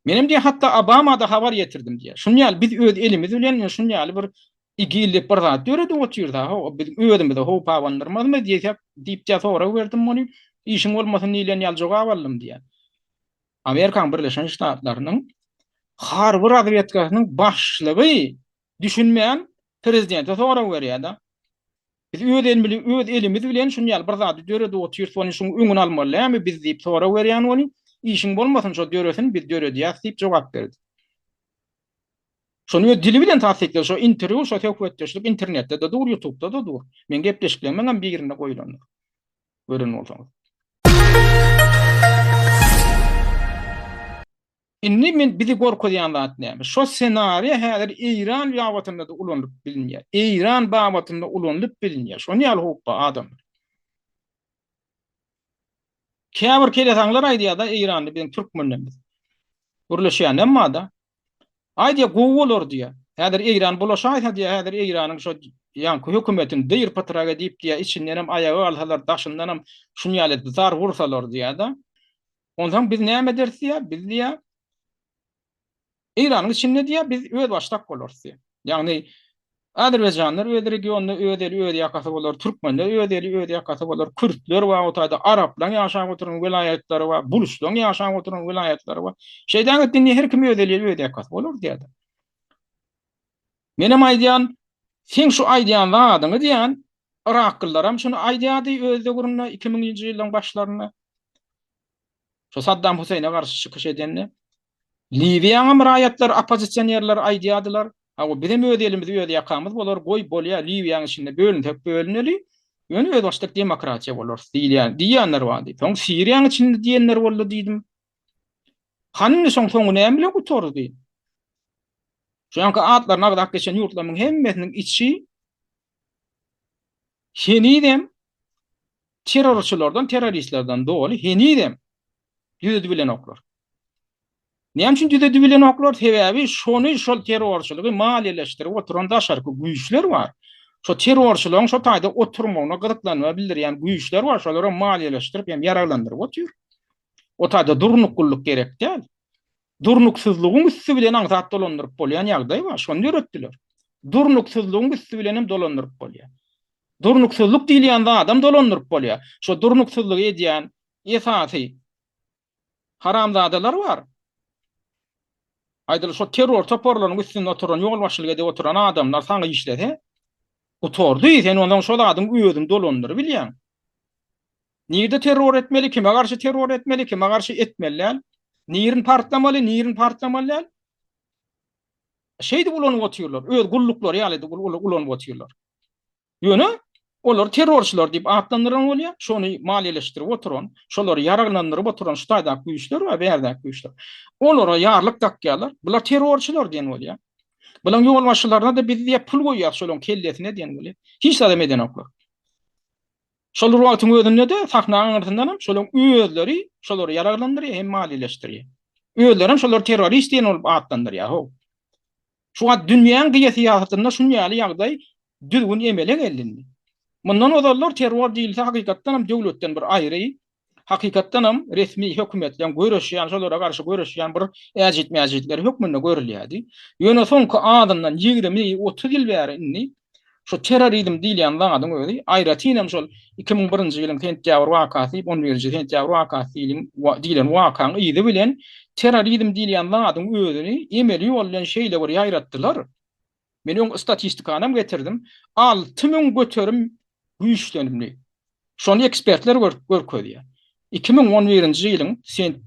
[SPEAKER 1] Menim diýe hatta Obama da habar getirdim diýe. Şunýaly biz öz elimiz bilen şunýaly bir igillik bir zat dörede oturýarda. Bizim öýdümizde howp awandyrmazmy diýsek, diýip sonra berdim muny. İşiň bolmasyn niýlen ýal jogap aldym diýe. Amerikan Birleşen Ştatlarynyň harby razviýatkasynyň başlygy düşünmeýän prezidente sonra berýär-de. Biz öz elimiz bilen şunýaly bir zat dörede oturýar, şonuň şoň öňüni almaly, biz diýip sonra berýän ony. İşiň bolmasyn şo döresini biz dörede ýasyp jogap berdi. Şonu dili bilen tasdikler, şo interwýu, şo söhbetdeşlik internetde de dur, YouTube'da da dur. Men gepleşiklerime bir ýerine goýulandyr. Gören bolsaňyz. Inni men bizi gorkudýan zat näme? Şo senariýa häzir İran ýabatynda da ulanyp bilinýär. İran babatynda ulanyp bilinýär. Şonu ýaly howpa adam. Käbir kelesaňlar aýdýar-da İranly bilen türkmenlerimiz. Gurleşýän emma da aýdýar gowy bolar diýär. Häzir İran bulaşaýsa diýär, häzir İranyň şo ýanky hökümetini diýir patraga diýip diýär, içinden hem ayaga alsalar, daşyndan hem şunýaly zar vursalar diýär-da. Ondan biz näme dersi diýär? Biz diýär İranyň içinde diýär, biz öz başdak bolarys diýär. Ýagny Azerbaýjanlar öz regionuna öz ýakasy bolar, türkmenler öz ýakasy bolar, kürtler we o taýda araplar ýaşap oturan vilayatlary we buluşlaryň ýaşap oturan vilayatlary we şeýdan etdiňi her kim öz ýakasy bolar diýär. Menem aýdýan, sen şu aýdýan zadyny diýän Iraklylaram şunu aýdýady özde guruna 2000-nji ýylyň başlaryna. Şu Saddam Huseyn'e garşy çykyş edenler Libiýanyň muraýatlar, oppozisionerler aýdýadylar. O bizim öz elimiz, öz ýakamyz bolar, goý bolýar, Libiýanyň içinde bölüneli, ýöne öz başlyk demokratiýa bolar diýýänler bar. Soň Siriýanyň içinde diýenler boldy diýdim. Hanyny soňy näme bilen gutordy? Şu anka atlar nagdak geçen ýurtlaryň hemmesiniň içi henidem terrorçylardan, terroristlerden doly henidem ýüzüdi bilen oklar. Näme üçin ýüzüdi bilen oklar? Sebäbi şonu şol terrorçylygy maliýeleşdirip oturan daşarky güýçler bar. Şo terrorçylaryň şo taýda oturmagyna gyzyklanma bildirýän güýçler bar, şolary maliýeleşdirip hem ýararlandyryp otur. O taýda durnukluk gerek däl. Durnuksuzluğun üstü bilen aňsat dolandyryp bolýan ýagdaý bar. Şonu öğretdiler. Durnuksuzluğun üstü bilen hem dolandyryp bolýar. Durnuksuzluk diýilýän adam dolandyryp bolýar. Şo durnuksuzluk edýän esasy haramzadalar bar. Aýdylar şo terror toporlarynyň üstünde oturan, ýol başçylyk edip oturan adamlar saňa işlese, utordy, sen ondan şol adam öýüdüm dolandyr bilýän. Nirde terror etmeli, kime karşı terror etmeli, kime karşı etmeliler? Nirin partlamaly? Şeydi ulanyp oturýarlar, öz gullukları ýaly ulanyp oturýarlar. Ýöne olar terrorçylar diýip atlandyran bolýar, şonu maliýeleşdirip oturan, şolary yaraglandyryp oturan şu taýdak güýçler we bärdäk güýçler. Olara ýarlyk takýarlar, bular terrorçylar diýen bolýar. Bulan ýol başçylaryna da biz diýip pul goýýar şolaryň kellesine diýen bolýar. Hiç adam eden oklar. Şol wagtyň özünde de sahnaň artyndan şolaryň özleri şolary yaraglandyrýar hem maliýeleşdirýär. Özleri şolary terrorist diýen bolup atlandyrýar. Ho. Şu an dünýäň gyýasyatynda şunýaly ýagdaý düzgün emele geldi. Mundan ozallar terror diýilse hakykatdan hem döwletden bir aýry, hakykatdan hem resmi hökümetden görüşýän, şolara garşy görüşýän bir äjit-mäjitler hökmünde görülýärdi. Ýöne soňky adamdan 20-30 ýyl bäri inni şu terrorizm diýilen zanyň özi aýratynam şol 2001-nji ýylyň sentýabr wakasy, 11-nji sentýabr wakasy diýilen wakaň ýyly bilen terrorizm diýilen zanyň özüni emeli ýol bilen şeýle bir ýaýratdylar. Men öň statistikanam getirdim. 6000 göterim güýçlenimli. Şonu ekspertler görkezýär. 2011-nji ýylyň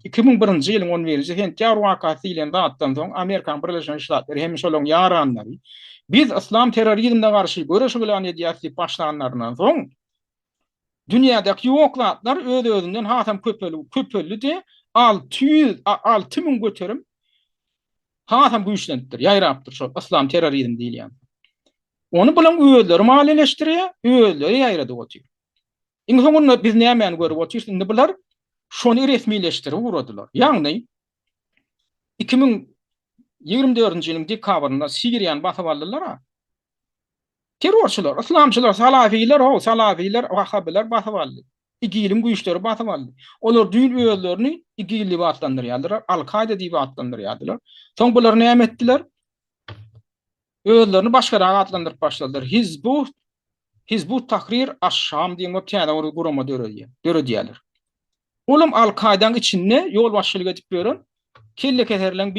[SPEAKER 1] 2001-nji ýylyň 11-nji sentýabr wakasy diýilen zatdan soň Amerikan Birleşik Ştatlary hem şolaryň ýaranlary biz İslam terrorizmine garşy görüşe bilen edýäsi başlananlardan soň dünýädäki ýoklatlar öz-özünden hasam köpelli de 6000 göterim hasam güýçlenipdir, ýaýrapdyr şol İslam terrorizm diýilýän. Onu bilen özleri maliýeleşdirýär, özleri ýaýradyp oturýar. Iň soňunda biz näme görüp oturýarys, indi bular şonu resmileşdirip uradylar. Ýagny 2024-nji ýylyň dekabrynda Siriýany basyp aldylar. Terrorçylar, islamçylar, salafiyler, wahhabiler basyp aldy. İgiliň güýçleri basyp aldy. Olar düýün özlerini igili atlandyrýarlar, Al-Qaida diýip atlandyrýarlar. Soň bular näme etdiler? Özlerini başga atlandyryp başladylar. Hizbut Tahrir Aş-Şam diýen bir gurama döredýärler. Olam Al-Qaidanyň içinde ýol başçylyk edip beren kelle keserleň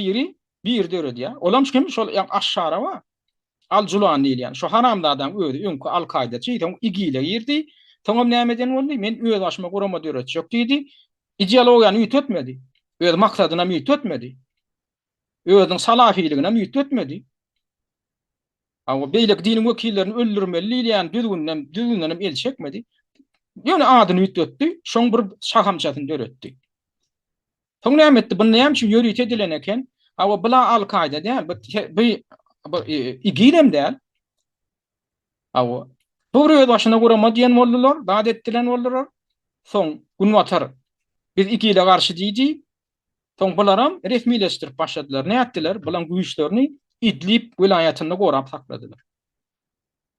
[SPEAKER 1] bir döredýär. Olam kim? Şol Aş-Şara wa Al-Julan diýilýän. Şu haramda adam öňkü Al-Qaidaçy igile girdi. Tamam nämeden boldy? Men öz başyma gurama döretjek diýdi. Ideologiýany ýütetmedi. Öz maksadyna ýütetmedi. Özüň salafiyligine ýütetmedi. Ama beýlek dinin wekillerini öldürmeli diýen düzgünden el çekmedi. Ýöne adyny ýütetdi, şoň bir şahamçatyny döretdi. Soň näme etdi? Bu näme üçin ýörit edilen eken? Awa bula Al-Qaida diýär, bu igilem diýär. Awa bu öz başyna gurama diýen boldular, daat etdilen boldular. Soň gün watar biz igile garşy diýdi. Soň bularam resmileşdirip başladylar. Ne etdiler? Bulan güýçlerini İdlib vilayatyny gorap sakladylar.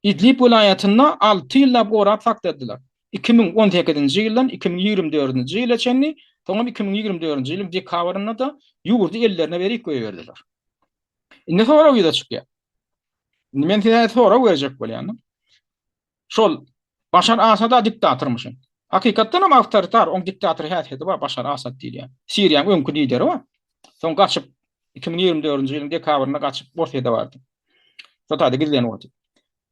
[SPEAKER 1] İdlib vilayatyny 6 ýyllap gorap sakladylar. 2018-nji ýyldan 2024-nji ýyla çenni, soňra 2024-nji ýylyň dekabrynda da ýurdy ellerine berip goýberdiler. Indi sonra ýa çykýar. Men size sonra berjek bolýan. Şol Başar Asad diktatormyşyn. Hakykatdan hem awtoritar, on diktator häsiýeti bar Başar Asad diýilýär. Siriýanyň öňkü lideri bar. Soň gaçyp 2024-nji ýylyň dekabrynda gaçyp Borseýde bardy. Şotada gizlen boldy.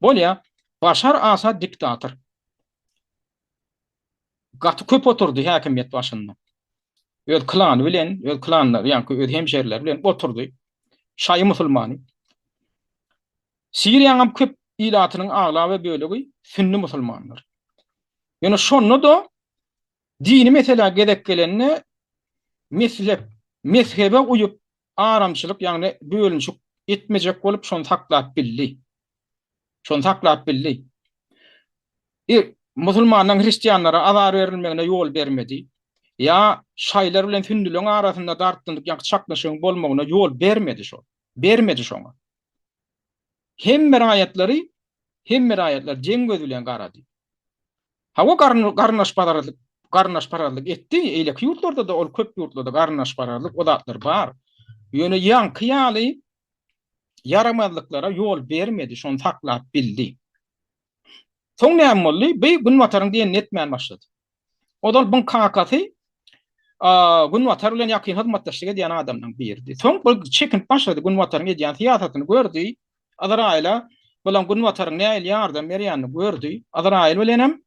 [SPEAKER 1] Bolýa Başar Asad diktator. Gaty köp oturdy häkimiýet başynda. Öz klany bilen, öz klanlar, ýa-ni öz hemşeriler bilen oturdy. Şaý musulmany. Siriýanyň köp ilatynyň aglaby bölegi sünni musulmanlar. Ýöne şonu da dini mesele gerek gelenine mezhebe uyup aramçylyk, ýagny bölünçük etmejek bolup şonu saklap bildi. Musulmanlaryň hristiýanlara azar berilmegine ýol bermedi. Ya şaýlar bilen sünnüleň arasynda dartyndyk, ýa-ni çaklaşyň bolmagyna ýol bermedi şoňa. Hemme raýatlar jeň göz bilen garady. Hawa garnaşpararlyk etdi. Eýlek ýurtlarda da ol köp ýurtlarda garnaşpararlyk odatlar bar. Ýöne ýankyýaly yaramazlyklara ýol bermedi, şonu saklap bildi. Soň näme boldy? Bu gün wataryň diýen netmän başlady. Odal bu kakasy Gunwatar bilen ýakyn hyzmatdaşlyk edýän adamdan birdi. Soň bir çekinip başlady Gunwataryň edýän siýasatyny gördü. Azraila bilen Gunwataryň näil ýardam berýänini gördü. Azrail bilenem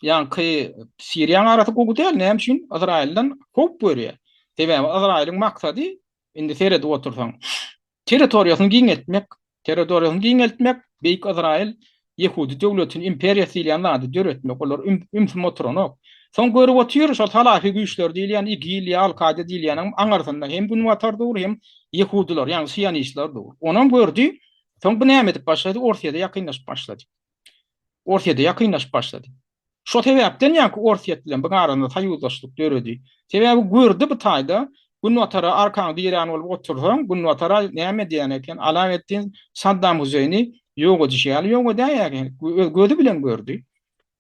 [SPEAKER 1] ýa-ni Siriýanyň arasy gowy däl, näme üçin Azraildan hop berýär. Sebäbi Azrailyň maksady indi serede otursaň territoriýasyny giňeltmek, beýik Azrail Yehudi döwletini imperiýasy diýilýän zady döretmek, olar motoronok. Soň görüp otur, şol halaky güýçler diýilýän İgil, Al-Kaide diýilýän aňarsynda hem Gunwatar dur, hem Yehudiler, ýani Siyonistler dur. Onam gördü, soň bu näme edip başlady, Orsiýada ýakynlaşyp başlady. Şo sebäpden ýa-ni Orsiýet bilen bu aranda taýyuzlaşlyk döredi. Sebäbi gördü bu taýda Gunwatara arkaň diýýän bolup otursaň, Gunwatara näme diýän eken, Alameddin Saddam Huseyni ýok edýär, ýok edýär, gözi bilen gördü.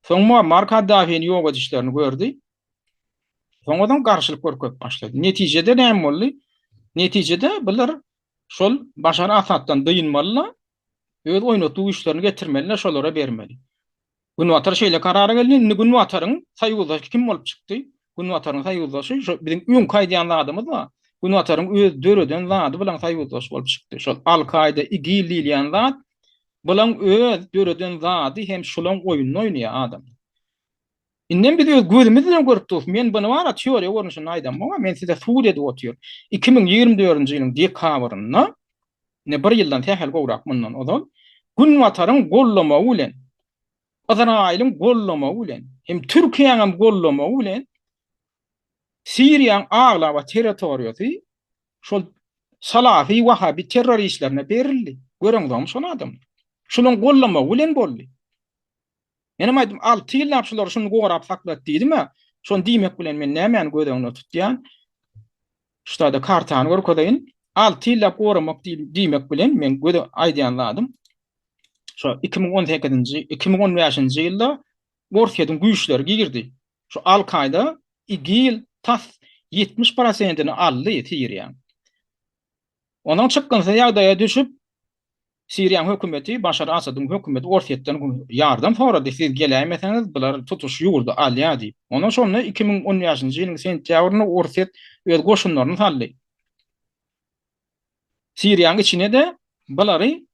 [SPEAKER 1] Soň Muammar Kaddafi'ni ýok edişlerini gördü. Soňadan garşylyk görkezip başlady. Netijede näme boldy? Netijede bular şol Başar Asaddan dyýynmalylar, öz oýnatdyğı işlerini getirmeliler, şolara bermeli. Gunwatar şeýle karara geldi. Gunwataryň saýguldaşy kim bolup çykdy? Gunwataryň saýguldaşy biziň üň kaýdyan adamymyz var. Gunwataryň öz döreden zady bilen saýguldaş bolup çykdy. Şol Al-Kaide, İgil diýilýän zat bilen öz döreden zady hem şolaň oýunyny oýnaýan adam. Inden biz öz gözümizle görüp durýar. Men bunu wara teoriýa görnüşini aýdam, ama men size suud edip oturýar. 2024-nji ýylyň dekabryna ne bir ýyldan tähel gowrak mundan ozal Gunwataryň gollamagy bilen, Azrail'in gollamagy bilen, hem Türkiýanyň gollamagy bilen Siriýanyň aglawa territoriýasy şol Salafi Wahabi terroristlerine berildi. Göreňizmi şonu adam? Şolaň gollamagy bilen boldy. Menem aýdym 6 ýyllap şular şunu gowrap saklat diýdimi? Şonu diýmek bilen men näme gödeňini tutýan? Şurada kartany görkedeýin. 6 ýyllap gowramak diýmek bilen men göde aýdýanladym. Şu 2015-nji ýylda Orsiýadyň güýçleri girdi. Şu Al-Kaide, İgil, tas 70%-ni aldy Siriýa. Onuň çykgynsa ýagdaýa düşüp Siriýanyň hökümeti, Başar Asadyň hökümeti Orsiýetden ýardam sorady. Siz geläýmeseniz bular tutuş ýurdu alýa diýip. Ondan sonra 2010-njy ýylyň sentýabryna Orsiýet öz goşunlaryny saldy. Siriýanyň içine de bulary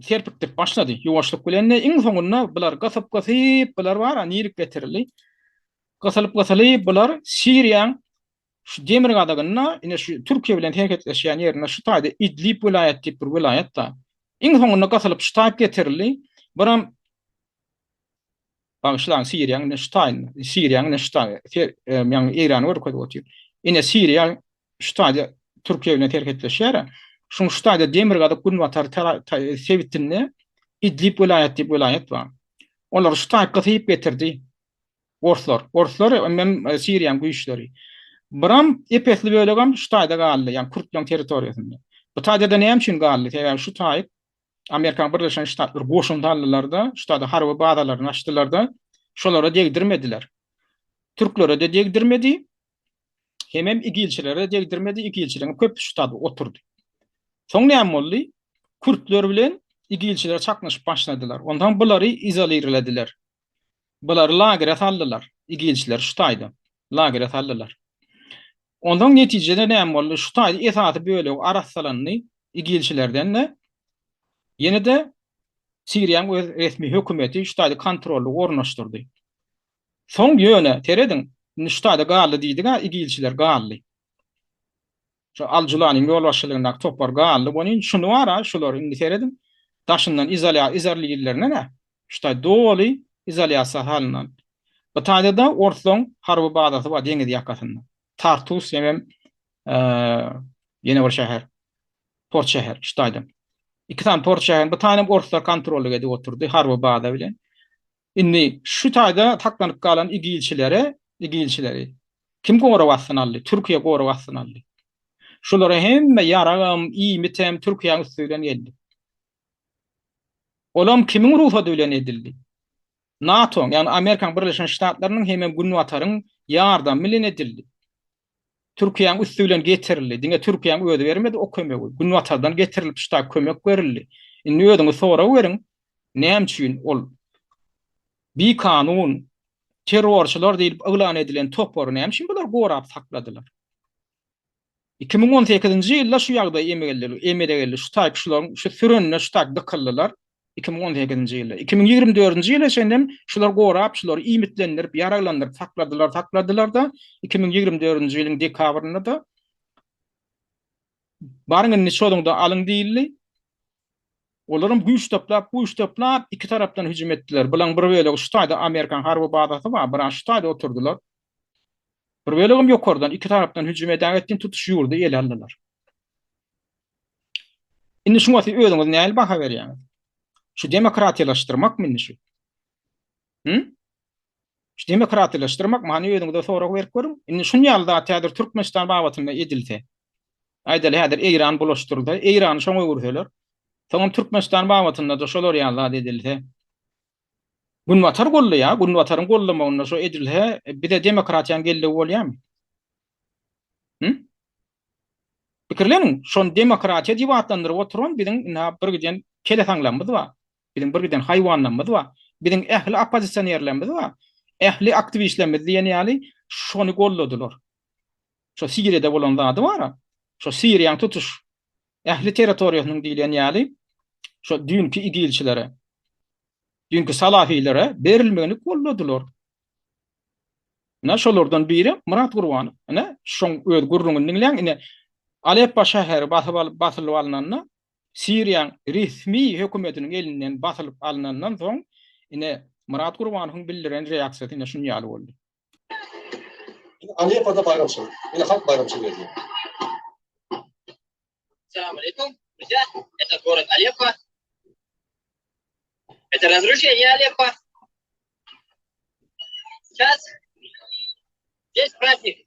[SPEAKER 1] serpikdip başlady. Ýuwaşlyk bilen iň soňunda bular gasyp bular bara nirik getirildi. Gasylyp bular Siriýanyň şu demir gadagyna ine şu Türkiýe bilen herketleşýän ýerine şu taýda İdlib vilayet diýip bir vilayetda iň soňunda gasylyp şu taýp getirildi. Biram Bağışlan Siriýanyň ýani Eýran görkezip otur. Ine Siriýa şu taýda Türkiýe bilen herketleşýär. Şu taýda demir gadak Gunwatar sevitinde İdlib vilayet diýip vilayet bar. Olar şu taýp gasyp getirdi. Orslar hem Siriýanyň güýçleri. Biram epesli bölegem şu taýda galdy, ýani Kürtlaryň territoriýasynda. Bu taýda näme üçin galdy? Sebäbi şu taýp Amerikan Birleşen Ştatlar goşundalylarda, şu taýda harby bazalaryny açdylarda, şolara degdirmediler. Türklere de degdirmedi, hem İgilçilere de degdirmedi, İgilçilerin köp şu taýda oturdy. Soň näme boldy? Kürtler bilen İgilçiler çaknaşyp başladylar. Ondan bulary izolirlediler. Bulary lagere saldylar. İgilçiler şu taýda lagere saldylar. Ondan netijede näme boldy? Şu taýda esasy bölegi arassalanyny İgilçilerden de ýene de Siriýanyň öz resmi hökümeti şu taýda kontrolly ornaşdyrdy. Soň ýöne teredin şu taýda galdy diýdiga İgilçiler galdy. Şu Al-Julanyň ýolbaşçylygyndaky toplar galdy. Bonuň şunu wara, şular indi teredin daşyndan izolýerlerine ne? Şu taýda doly izolýasiýa halynan. Bu taýda da Orslon harby bazasy bar deňiz ýakasynda. Tartus hem ýene bir şäher. Port şäher şu taýda. İki tane port şäher, bu taýda Orslar kontrolüge edip oturdy harby baza bilen. Indi şu taýda taklanyp galan İgilçileri kim gowrawatsyn aldy? Türkiýe gowrawatsyn aldy. Şulara hemme yaragam, iýmitem Türkiýanyň üstünden geldi. Olam kimin ruha bilen edildi? NATO, ýani Amerikan Birleşen Ştatlarynyň hem Gunwataryň ýardam bilen edildi. Türkiýanyň üstünden getirildi. Diňe Türkiýanyň öýde bermedi, o kömek. Gunwatardan getirilip şu taýda kömek berildi. Indi öýdüňi sora beriň. Näme üçin ol? Bir kanun terrorçular diýip ıglan edilen toporu näme bular gorap sakladylar. 2018-nji ýylda şu ýagdaý emegildi, şu taýpşylaryň şu sürünne şu taýp dykyldylar. 2018-nji ýylda. 2024-nji ýyla şendem şular gorap, şular imitlendirip, ýaraglandyryp sakladylar da 2024-nji ýylyň dekabrynda da barňyny şolunda alyň diýildi. Olaryň güýç toplap iki tarapdan hüjüm etdiler. Bilen bir wele şu taýda Amerikan harby bazasy bar, bir şu taýda oturdular. Bir wele ýokardan iki tarapdan hüjüm edäň tutuş ýurdy, el aldylar. Indi şuňa özüňiz näme baha berýäňiz? Şu demokratiýalaşdyrmak mı şu? Şu demokratiýalaşdyrmak many özüňizde sorak berip görüň. Indi şuň ýalda täzir Türkmenistan babatyna edilse. Aýdal häzir Eýran bulaşdyryldy. Eýrany şoňa görseler. Soňam Türkmenistan babatyna da şolar ýalda edilse. Gunwatar golly gunwataryň gollamagyna şo edilse, bir de demokratiýan geldi bolýarmy? Pikirleniň, şon demokratiýa diýip atlandyryp oturan biziň bir giden kele taňlamyz bar. Biziň bir giden haýwanlarymyz bar. Biziň ähli oppozisionerlerimiz bar. Ähli aktivistlerimiz diýen ýaly şonu golladylar. Şo Siriýede bolan zady bar. Şo Siriýanyň tutuş ähli territoriýasynyň diýilen ýaly şo dünkü igilçilere, dünkü salafilere berilmegini golladylar. Näme şolardan biri Murat Gurwanow. Näme şoň öz gurrungyň ine Aleppo şäheri basylyp alynanna, Siriýanyň resmi hökümetiniň elinden basylyp alynandan soň ine Murat Gurwanowyň bildiren reaksiýasy ine şunu ýaly boldy.
[SPEAKER 5] Aleppo'da bayramçılık. Yine halk bayramçılığı ediyor.
[SPEAKER 6] Assalamu alaikum, друзья. Это город Алеппо. Это разрушение Алеппо. Сейчас здесь праздник.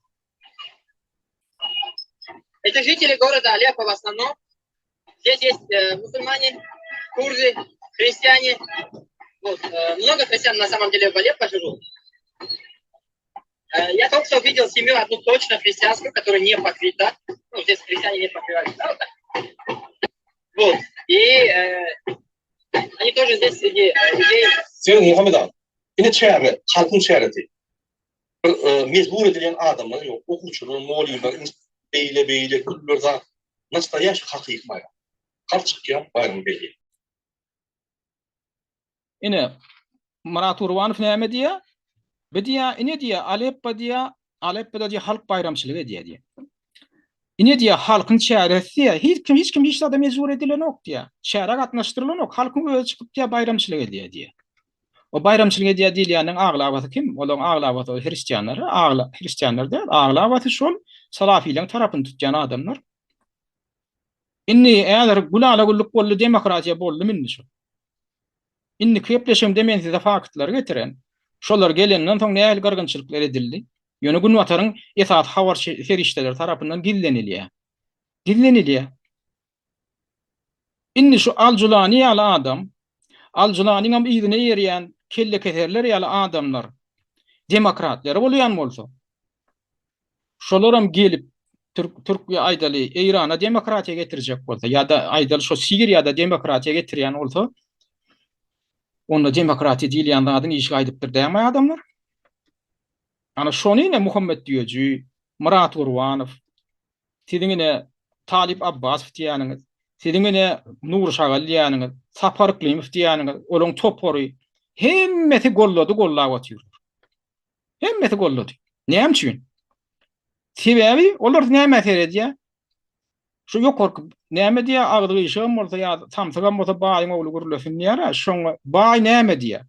[SPEAKER 6] Это жители города Алеппо в основном. Здесь есть мусульмане, курды, христиане. Вот, много христиан на самом деле в Алеппо живут. Я только что видел семью, одну точно христианскую, которая не покрыта. Ну, здесь христиане не покрывают, да, вот так. Вот. И они тоже здесь среди людей.
[SPEAKER 5] Senin Muhammed'an. Yine çevre, halkın çevresi. Mecbur edilen adamlar yok. Okuçular, muğlimler, beyle, kutlular. Nasıl da yaş halkı yıkmaya. Halk çıkıyor, bayram belli.
[SPEAKER 1] Ine Murat Gurwanow näme diýär? Bidiýär, ine diýär, Aleppo'da diýär halk bayramçylygy diýär. Ine diýär, halkyň çäresi, hiç kim hiç da mezur edilen ok diýär. Çäre gatnaşdyrylan ok, halkyň özi çykyp diýär bayramçylygy diýär. O bayramçylygy diýýäniň aglabasy kim? Olaň aglabasy hristiýanlar, hristiýanlar diýär. Aglabasy şol salafiýleň tarapyny tutýan adamlar. Inni eğer gulala bollu demokratiýa bollu minni şu. Inni köpleşim demensi de faktlar getiren. Şolar gelenden soň nähili gargynçylyklar edildi. Ýöne Gunwataryň esas habar ferişteler tarapyndan dillenilýär. Inni şu Al-Julani ýaly adam, Al-Julanyň hem ýüzüne ýerýän kelle keserler ýaly adamlar demokratlar bolýan bolsa. Şolar hem gelip Türkiýe aýdaly Eýrana demokratiýa getirijek bolsa, ýa-da aýdaly şu Siriýada demokratiýa getirýän bolsa, onda demokratiýa diýilýän zadyň işi gaýdypdyr diýme adamlar. Ana şonu Muhammed diýeji, Murat Gurwanow, siziňine Talip Abbas diýäniňiz, siziňine Nur Şagal diýäniňiz, Sapar Klimov diýäniňiz, olaň topory hemmeti gollap otyrlar. Hemmeti gollady. Näme üçin? Sebebi olar näme edýär? Şu ýokarky näme diýär, agdygy işem bolsa ýa tamsagam bolsa baýyň ogly gurulýan ýara, şoň baý näme diýär?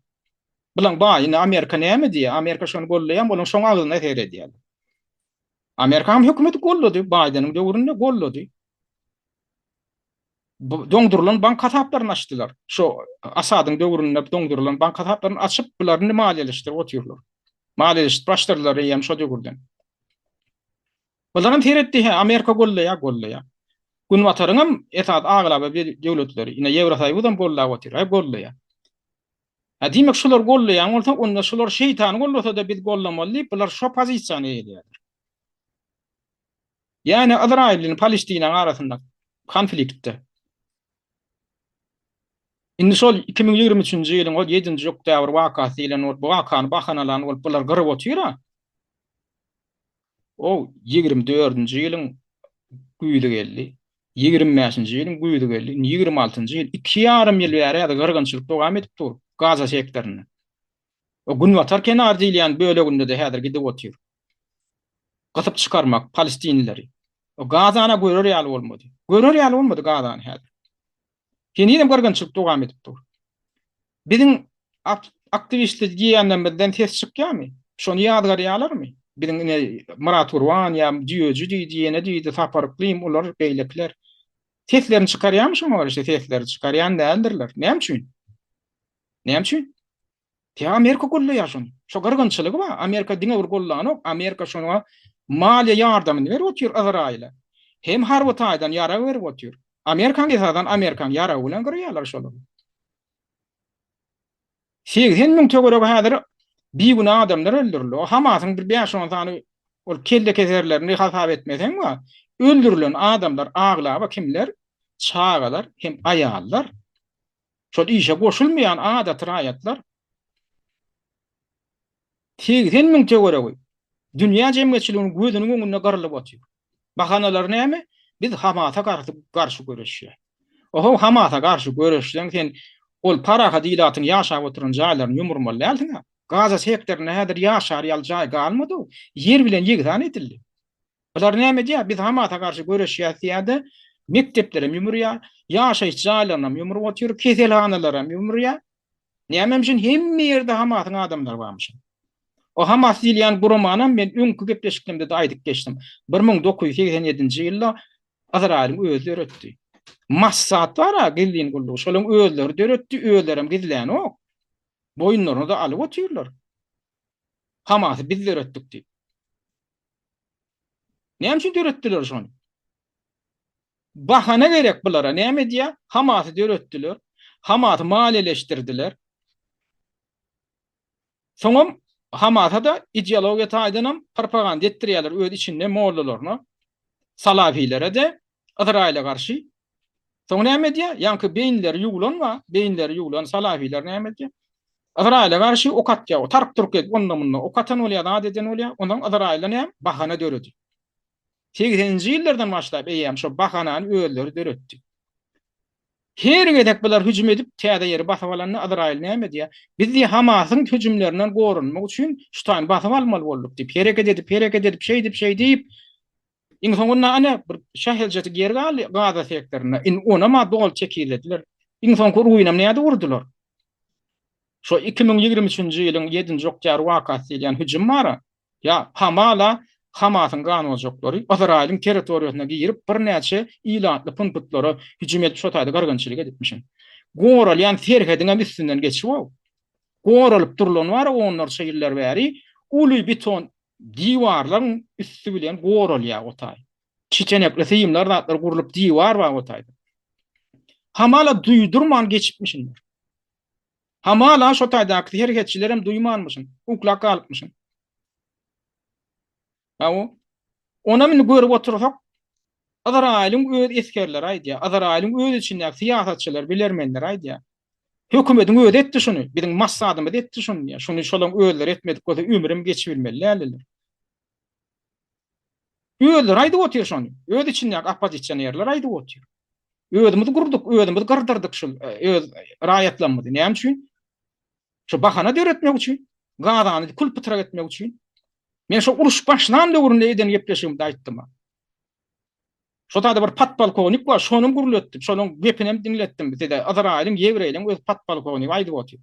[SPEAKER 1] Bilen baýyny Amerika näme diýär? Amerika şonu gollaýan bolan şoň agyna edýär. Amerika hökümeti gollady, Bidenyň döwründe gollady. Doňdurulan bank hesaplarını açdylar. Şu Asadyň döwründe doňdurulan bank hesaplarını açyp bularyny maliýeleşdirip otyrlar. Maliýeleşdirip başladylar ýa-da şo döwrden. Bularyň teretdi Amerika gollaýar. Gunwataryň hem esas aglaba döwletleri, ine Ýewropaýyň gollap otyrýar, gollaýar. Diýmek şular gollaýan bolsa, onda şular şeytan gollasa da biz gollamaly, bular şo pozisiýany edýär. Ýani Izrail bilen Palestina arasynda konfliktde Indi şol 2023-nji ýylyň o 7-nji oktyabr wakasy bilen bu wakany bahanalan bolup bular gyryp otyra. O 24-nji ýylyň güýdü geldi. 25-nji ýylyň güýdü geldi. 26-njy ýyl 2,5 ýyl bäri ýa-da gyrgynçylyk dowam edip dur Gaza sektoryny. O gün watar kenar diýilýän böleginde de häzir gidip otyr. Gatyp çykarmak Palestinlileri. O Gazana görür ýaly bolmady. Görür ýaly bolmady Gazany häzir. Kendim gyrgynçylyk dowam edip dur. Biziň aktivistler diýenden bizden tes çykýarmy? Şonu ýadgar ýalarmy? Biziň Murat Urwan ýa Diýöjü diýene diýdi Saparyklyym ular beýlekler. Teslerini çykarýarmy şoňa işte tesleri çykarýan däldirler. Näme üçin? Näme üçin? Te Amerika gollaýar şonu. Şo gyrgynçylygy ba? Amerika diňe bir gollany, Amerika şoňa maliýe ýardamyny berip otyr Izraila. Hem harby taýdan ýara berip otyr. Amerikan esadan Amerikan ýara bilen gyrýarlar şolar. 80.000 töwerek häzir bir gün adamlar öldürildi. O Hamasyň bir 5-10 tane ol kelle keserlerini hasap etmeseň wa öldürilen adamlar aglaba kimler? Çağalar hem aýallar. Şol işe goşulmaýan adat raýatlar 80.000 töwerek dünýä jemgyýetçiliginiň gözüniň öňünde garlyp otyr. Bahanalar näme? Biz Hamasa garşy görüşýär. Oho Hamasa garşy görüşden sen ol para hadilatyň ýaşap oturan jaýlaryny ýumurmaly ýaldyňa. Gaza sektoryna häzir ýaşar ýal jaý galmady. Yer bilen ýegdan edildi. Olar näme diýär? Biz Hamasa garşy görüşýär diýende mekteplerem ýumurýar, ýaşaýyş jaýlaryna ýumurup otyr, keselhanalara ýumurýar. Näme üçin hemme ýerde Hamasyň adamlar barmyş. O Hamas diýilýän gurumanyň men öňkü gepleşiklerimde de aýdyp geçdim. 1987-nji ýylda Azrail'in özü öğretti. Massat var ha geldiğin kulluğu. Şolun özleri öğretti, özlerim gizleyen o. Boyunlarını da alıp otuyorlar. Hamas'ı biz de öğrettik diye. Ne için öğrettiler şunu? Bahane gerek bunlara. Ne diye? Hamas'ı öğrettiler. Hamas'ı maliyeleştirdiler. Sonra Hamas'a da ideolojiya taýdanam propaganda ettirýärler öz içinde Mollalarına, Salafilere de Azrail'e karşı. Sonra näme diýär? Ýanky beýinleri ýuglanma, beýinleri ýuglan Salafiler näme diýär? Azrail'e karşı okat ýa, tark turk et, ondan mundan okatan bolýar, adeden bolýar. Ondan Azrail'e näme? Bahana döreddi. 80-nji ýyllardan başlap eýem şo bahanany öýleri döretdi. Her gedek bular hüjüm edip täze ýeri basyp alanyny Azrail näme diýär? Biz Hamasyň hüjümlerinden gorunmak üçin şu taýy basyp almaly bolduk diýip, hereket edip, şey diýip İnsanlar ana bir şahilceti geri Gaza sektoruna ona ma dol çekildiler. İnsanlar ruýunam näde urdular. Şo 2023-nji ýylyň 7-nji oktyabr wakasy diýen hüjüm bar. Ya Hamala Hamasyň ganojokları Azrail'in territoriýasyna girip bir näçe ilanly punktlara hüjüm edip şo taýda gargynçylyk edipmişin. Goralýan serhediňe üstünden geçip o. Goralyp durulan bar onlar şeýiller bäri uly beton diýwarlaryň üstü bilen goralýar o taý. Çiçenekli syýymlar zatlar gurulyp diýwar bar o taýda. Hamala duýdurman geçipmişinler. Hamala şo taýdaky hereketçilerem duýmanmyşyn, uklak galypmyşyn. Ona men görüp otursak Azrail'in öz eskerleri aýdýar. Azrail'in öz içindäki siýasatçylar bilermenler aýdýar. Hökümetiň öz etdi şunu, biziň massadymyz etdi şunu diýär. Şunu şolaň özleri etmedik bolsa ömrüm geçirilmeli. Özler aýdyp otyr şonu. Öz içindäki opozisiýonerler aýdyp otyr. Özümüzi gurduk, özümüzi gırdyrdyk şu öz raýatlanmady. Näme üçin? Şu bahana döretmek üçin, Gazany kul pytrak etmek üçin. Men şu uruş başlan döwründe eden gepleşigimde aýtdym. Şo taýda bir patpolkownik bar, şonuň gurulýatdy. Şonuň gepini hem dinletdim. Bizde Azrail'in Ýewreýleň öz patpolkownik aýdyp otyr.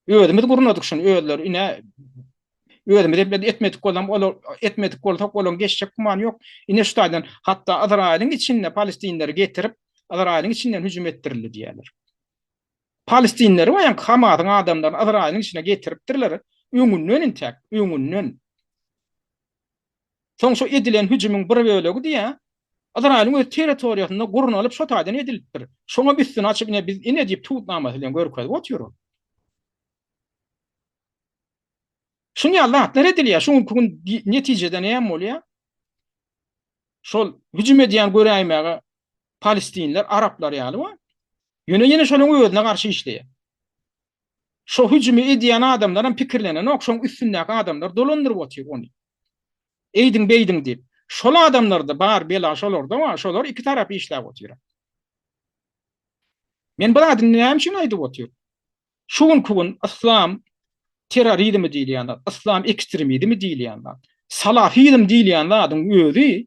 [SPEAKER 1] Özümüzi gurnadyk şunu, özler ine özümüzi etmedik bolam, olar etmedik bolsak bolan geçecek guman ýok. Ine şu taýdan hatda Azrail'in içinde Palestinleri getirip Azrail'in içinden hüjüm ettirildi diýerler. Palestinleri we Hamasyň adamlaryny Azrail'in içine getiripdirler. Öňünden intek, öňünden. Soň şu edilen hüjümüň bir bölegi diýär. Azrail'in öz territoriýasynda gurun alyp şo taýdan edilipdir. Şoňa üstüne açyp ine biz ine diýip tutnamasy bilen görkezip otyrok. Şunu Allah'lar edilýär. Şoň gün netijede näme bolýar? Şol hüjüm edýän göräýmäge Palestinler, Araplar ýaly Ýöne şonuň özüne garşy işleýär. Şo hüjümi edýän adamlaryň pikirlerine okşoň üstündäki adamlar dolandyryp otýar ony. Eýdiň beýdiň diýip. Şol adamlarda bar bela şolarda wa şolar iki tarapy işläp otýar. Men bu adamny näme üçin aýdyp otýar? Şugun kugun İslam terrorizmi diýilýänler, İslam ekstremizmi diýilýänler, salafizm diýilýänleriň özü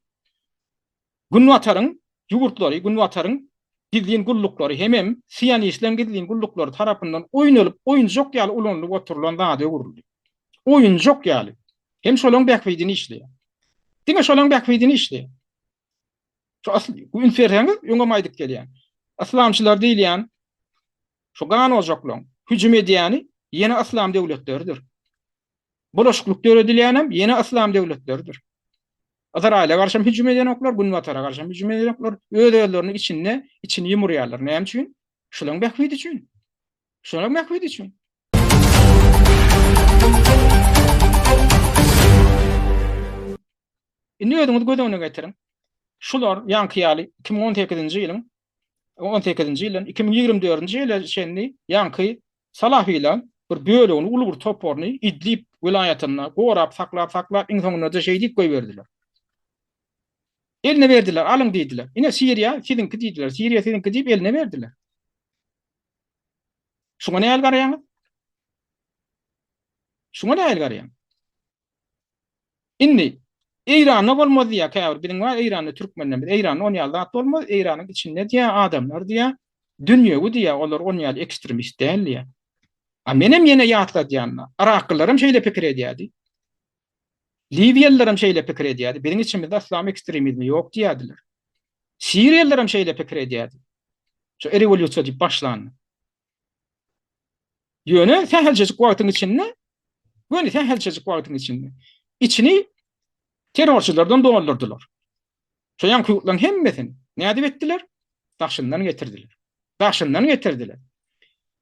[SPEAKER 1] Günwataryň ýurtlary, Günwataryň gizliň gullukları hemem Siyonistlerin gizliň gullukları tarapyndan oýnalyp, oýunjak ýaly ulanyp oturulan zady guruldy. Oýunjak ýaly. Hem şolaň bäkbidini işleýär. Diňe şolaň bäkbidini işleýär. Şu asly bu inferýäňiz ýoňa maýdyk gelýän. İslamçylar diýilýän şu ganojaklaň hüjüm edýäni ýene İslam döwletleridir. Bulaşyklyk döredilýänem ýene İslam döwletleridir. Azaraýla garşy hüjüm edýänoklar, Günwatara garşy hüjüm edýänoklar, öz ellerini içini ýumurýarlar. Näme üçin? Şolaň bäkbidi üçin. Şolaň bäkbidi üçin. Indi ödüňiz gödüňe getirin. Şular ýanky ýaly 2018-nji ýylyň 18-nji ýylyň 2024-nji ýyl şenli ýanky Salafiler bir bölegini uly bir toporny Idlib vilayatyna gorap saklap insoňuna da şey diýip goýberdiler. Eline verdiler, alın diýdiler. Ine Siriýa sizinki diýdiler. Siriýa sizinki diýip eline verdiler. Şuňa näme garaýaňyz? Şuňa näme garaýaň? Indi İran'a bolmaz diýä käbir bilen var İran'da türkmenler, İran on ýylda bolmaz, İran'yň içinde diýä adamlar diýä, dünýägi diýä, olar on ýyl ekstremist däldiýä. A menem ýene ýatladýanlar. Araklylarym şeýle pikir edýärdi. Libyýalılarym şeýle pikir edýärdi. Benim içimizde İslam ekstremizmi ýok diýärdiler. Siriýalılarym şeýle pikir edýärdi. Şu revolýusiýa diýip başlandy. Ýöne tähelçejik wagtyň içinde, ýöne tähelçejik wagtyň içinde içini terrorçylardan doldurdular. Şu ýanky ýurtlaryň hemmesini näde etdiler? Daşyndan getirdiler.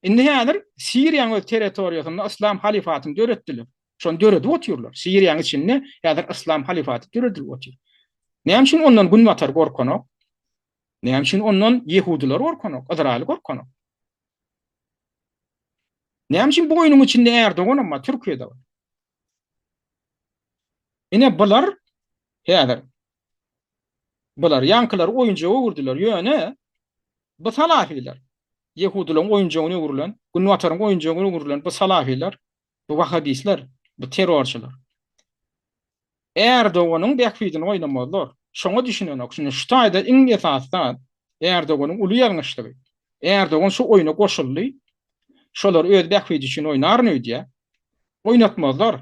[SPEAKER 1] Indi häzir Siriýanyň öz territoriýasynda İslam halifatyny döretdiler. Şonu döredip otýarlar. Siriýanyň içinde häzir İslam halifaty döredip otýar. Näme üçin ondan Günwatar gorkanok? Näme üçin ondan Yehudiler gorkanok? Azrail gorkanok? Näme üçin bu oýunyň içinde Erdogan amma Türkiýede bar? Ine bular häzir bular ýankylar oýunjagy gurdular. Ýöne bu Salafiler Yehudilerin oýunjagyny gurulan, Günwataryň oýunjagyny gurulan bu Salafiler, bu Wahhabistler, bu terrorçylar. Erdoganyň bäkbidini oýnamazlar. Şoňa düşünýän okşuny şu taýda iň esasda Erdoganyň uly ýalňyşlygy. Erdogan şu oýuna goşuldy. Şolar öz bäkbidi üçin oýnarny diýe. Oýnatmazlar.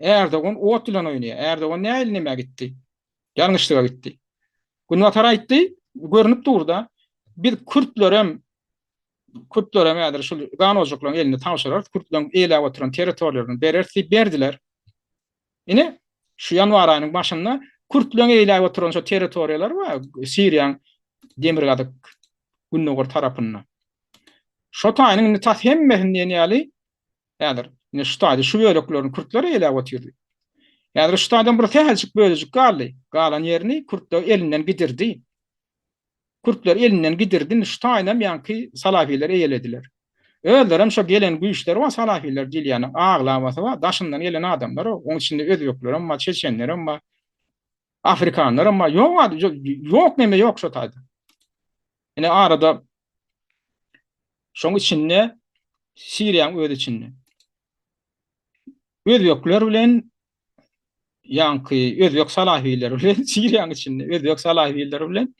[SPEAKER 1] Erdogan ot bilen oýnaýar. Erdogan näme gitdi? Ýalňyşlyga gitdi. Günwatar aýtdy, görünip durda bir Kürtler hem şu ganojaklaryň elini taşyrar, Kürtlerin eýläp oturan territoriýalaryny berdiler. Ine şu ýanwar aýynyň başynda Kürtlerin eýläp oturan şu territoriýalar bar, Siriýanyň Demirgazyk Günnogor tarapyndan. Şo taýynyň tas hemmesini ýaly, häzir ine şu taýda şu bölekleriň Kürtler eýläp oturdy. Häzir şu taýdan bir tähelçik bölejik galdy. Galan ýerini Kürtler elinden gidirdi. Kürtler elinden gidirdi, şu taýdan ýanky Salafiler eýelediler. Öldürem şu gelen güýçler we Salafiler diýilýän aglamasy we daşyndan gelen adamlar, oň içinde özbekler, amma çeçenler, amma Afrikanlar, amma ýok näme ýok şu taýda. Ine arada şoň içinde Siriýanyň öz içinde özbekler bilen ýanky özbek Salafiler bilen Siriýanyň içinde özbek Salafiler bilen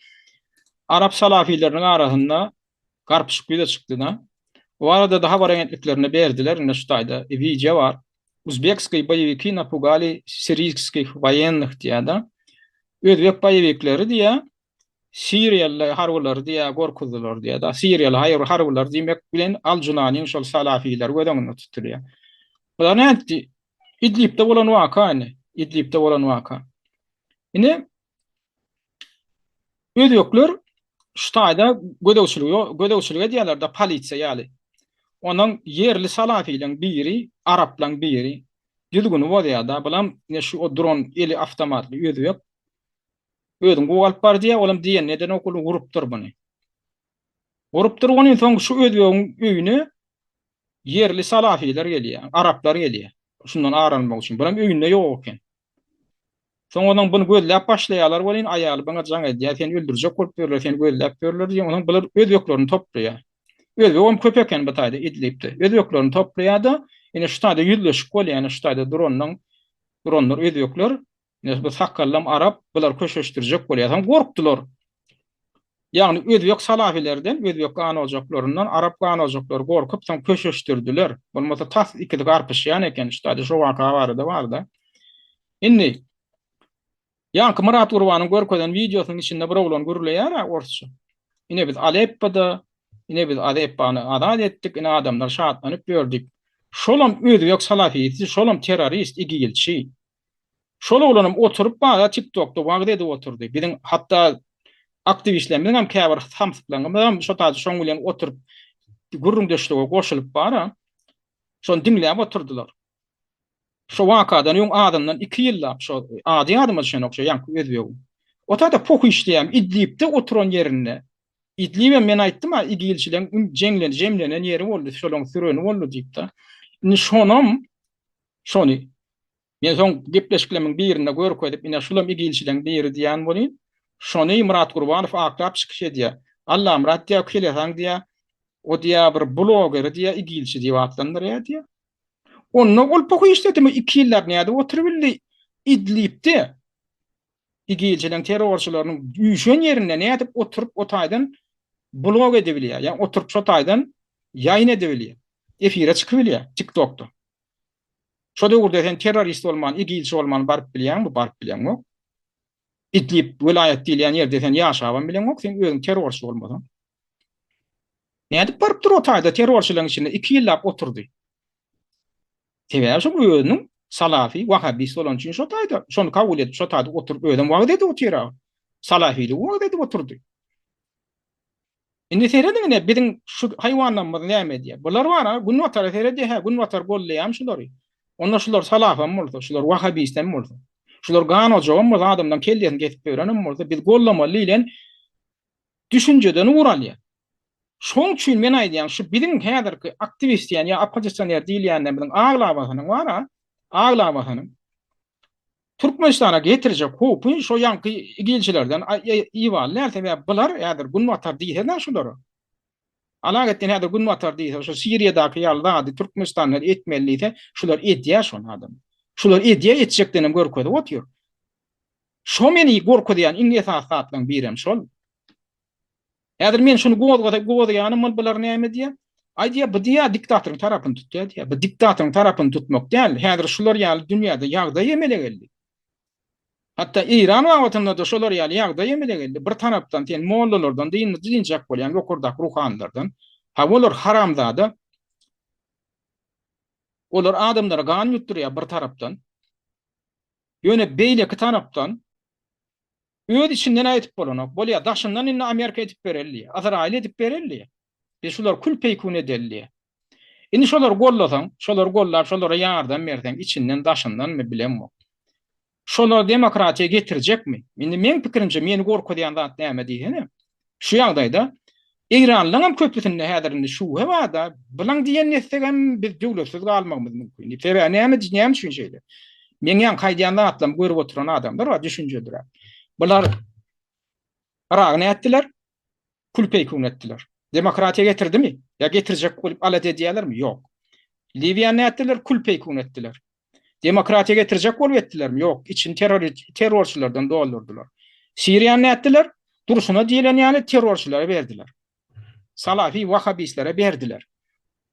[SPEAKER 1] Arap Salafilerinin arasında garpışık bir de çıktı da. O arada daha variantliklerini berdiler. Ne şu taýda video var. Uzbekskiy boyeviki napugali siriyskih военных diýä da. Özbek boyevikleri diýä Siriýaly harwlar diýä gorkudylar diýä da. Siriýaly harwlar diýmek bilen Al-Junaniň şol Salafiler gödüňini tutýar. Bular näçe Idlibde bolan waka ine. Idlibde bolan waka. Ine özbekler şu taýda gödäwçiligi diýerler da polisiýa ýaly. Onuň yerli Salafiýanyň biri, Araplaryň biri ýüzgüni bolýar da, bilen şu dron eli awtomatly özbek ödüň gowalyp bar diýe, olam diýen neden okuly gurup dur buny. Orup durgan soň şu özbegiň öýüne yerli salafiler gelýär, araplar gelýär. Şundan aranmak üçin. Bular öýünde ýok eken. Soňradan bunu gözläp başlaýarlar, bolyn aýaly bana jaň edýär, sen öldürjek bolup berler, sen gözläp berler diýen. Onuň bular özbeklerini toplaýar. Özbegim köp eken bu taýda İdlibde. Özbeklerini toplaýar-da, ine şu taýda ýüzleşip bolýar, şu taýda dronlar özbekler, ine bu sakallam arap bular köşeşdirjek bolýar. Hem gorkdular. Yani özbek salafilerden, özbek ganyjaklaryndan arap ganyjaklary gorkup tam köşeşdirdiler. Bolmasa tas ikide garpyşýan eken, şu taýda şu waka barda. Inni Yankı Murat Gurbanyň görkezden videosynyň içinde bir oglan görülýär, orsça. Ine biz Aleppo'da, ine biz Aleppany azat etdik, ine adamlar şahatlanyp gördük. Şolam özbek salafiyeti, şolam terrorist, igilçi. Şol oglanam oturup bana TikTok'da wagtda oturdy. Biziň hatta aktivistlerimiň hem käbir hamsyklaryň şu taýda şoň bilen oturup gurrundeşlige goşulyp bara, şonu dinläp oturdular. Şu wakadan ýoň adamdan 2 ýyllap şu ady adamyň şeň okşa ýanky özbegim. O taýda pok işleýär, Idlibde oturan ýerinde. Idlib'e men aýtdym, igilçileň jemlenen ýeri boldy, şolaň süreni boldy diýipdi. Indi şonu men soň gepleşikleriň birinde görkezip, ine şulam igilçileň biri diýen bolyn. Şonu Murat Gurbanow aklap çykyş edýär. Allah Murat diýär, kelesaň diýär. O diýär bir bloger diýär, igilçi diýip atlandyrýar diýär. Onu ol poku işletimi 2 ýyllap näde oturup bildi İdlib'de. İgilçileň terrorçylarynyň ýüşen ýerinde näde oturup o taýdan blog edebilýär. Yani oturup şu taýdan ýaýyn edebilýär. Efire çykyp bilýär TikTok'da. Şo döwürde sen terrorist bolman, igilçi bolman barıp bilýän, barıp bilýän. İdlib vilayet diýilen ýerde sen ýaşaban bilýän, sen özüň terrorçy bolmadan. Näde barıp dur o taýda terrorçylaryň içinde 2 ýyllap oturdy. Sebäbi şu özüň salafi, wahhabist bolan üçin şu taýda, şonu kabul edip şu taýda oturup özüň wagtda oturar. Salafili wagtda oturdy. Indi seredine biziň şu haýwanlarymyz näme diýär? Bular bara gün watar seredi, gün watar bolýam şulary. Onlar şular salafam bolsa, şular wahhabistem bolsa. Şular ganyjagam bolsa adamdan kelýän getip berenem bolsa, biz gollamaly bilen düşünjeden uralýar. Şoň üçin men aýdýan şu biziň häzirki aktivist ýa opozisiýoner diýilýänler bilen aglabasynyň Türkmenistana getirjek hopy şo ýanky igilçilerden iýwalar sebäp bular häzir gün watar diýýär şular. Alagatdan häzir gün watar diýýär şo Siriýadaky ýalda Türkmenistanlar etmeliyse şular edýär şonu adam. Şular edýär etjekdenim görkezde otur. Şo meni gorkudýan iň esasatlaryň birem şol. Häzir men şunu goýanym bular näme diýär? Aýdýar bu diýär diktatorun tarapyny tutýar diýär. Bu diktatorun tarapyny tutmak däl. Häzir şular ýaly dünýäde ýagda ýemele geldi. Hatta İran wagtynda da şolar ýaly ýagda ýemele geldi. Bir tarapdan sen mollalardan diýinjek bolýan ýokurdak ruhanlardan. Ha bolar haramzada. Olar adamlara gan ýutdurýar bir tarapdan. Ýöne beýleki tarapdan öz içinden aýtyp bolanok. Bolýar daşyndan inne Amerika edip berelli, Azrail edip berelli. Biz şular külpeýkün edelli. Indi şolar gollasaň, şolar gollar, şolara ýardam berseň içinden daşyndan mı bilenmi? Şolar demokratiýa getirjekmi? Indi men pikirimçe meni gorkudýan zat näme diýene? Şu ýagdaýda İranlyň hem köpüsinde häzirinde şuhe barda, bilen diýen nesegem biz döwletsiz galmagymyz mümkin. Sebäbi näme düşünjeler? Men ýan kaýdýan zatlam görüp oturan adamlar wa düşünjedir. Bular arağını ettiler, külpeýkün ettiler. Demokratiýa getirdimi? Ya getirjek bolup alat edýärler mi? Ýok. Libyany etdiler, külpeýkün etdiler. Demokratiýa getirjek bolup etdilermi? Ýok. İçin terrorçylardan doldurdular. Siriýany etdiler, duruşuna diýilen ýaly terrorçylara berdiler. Salafi wahhabistlere berdiler.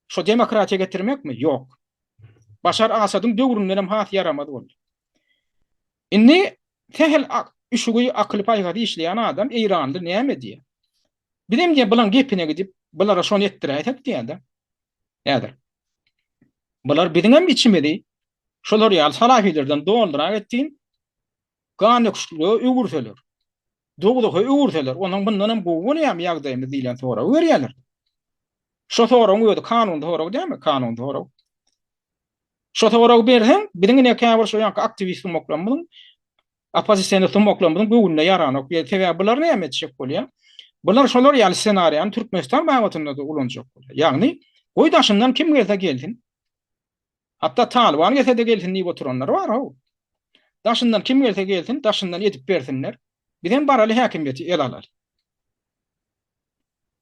[SPEAKER 1] Şo demokratiýa getirmekmi? Ýok. Başar Asadyň döwründen hem has yaramady boldy. Indi tehel üşügü akıl paýgady işleýän adam İranly näme diýär? Bilim diýär bulan gepine gidip bulara şonu etdirýär diýär. Ýa-da. Bular biziň hem içimedi. Şolar ýaly salafilerden doldurak etdiň ganyşlygy öwürseler. Doglugy öwürseler, onuň bundan hem gowunýam ýagdaýymyz diýilen sonra öwürýärler. Şo soraň öýde kanun doğru diými? Kanun doğru. Şo soraň bersen, biziň näkä bir şo ýanky aktivist moklamyň opozisiýony tümoklamyň gowunda ýaranyp, sebäbi bular näme etjek bolýar? Bular şolar ýaly senariýany Türkmenistan baýatynda da ulanjak bolýar. Ýagny goýdaşyndan kim gelse gelsin. Hatta Taliban gelse de gelsin diýip oturanlar bar ha. Daşyndan kim gelse gelsin, daşyndan edip bersinler. Bizden baraly häkimiýeti el alar.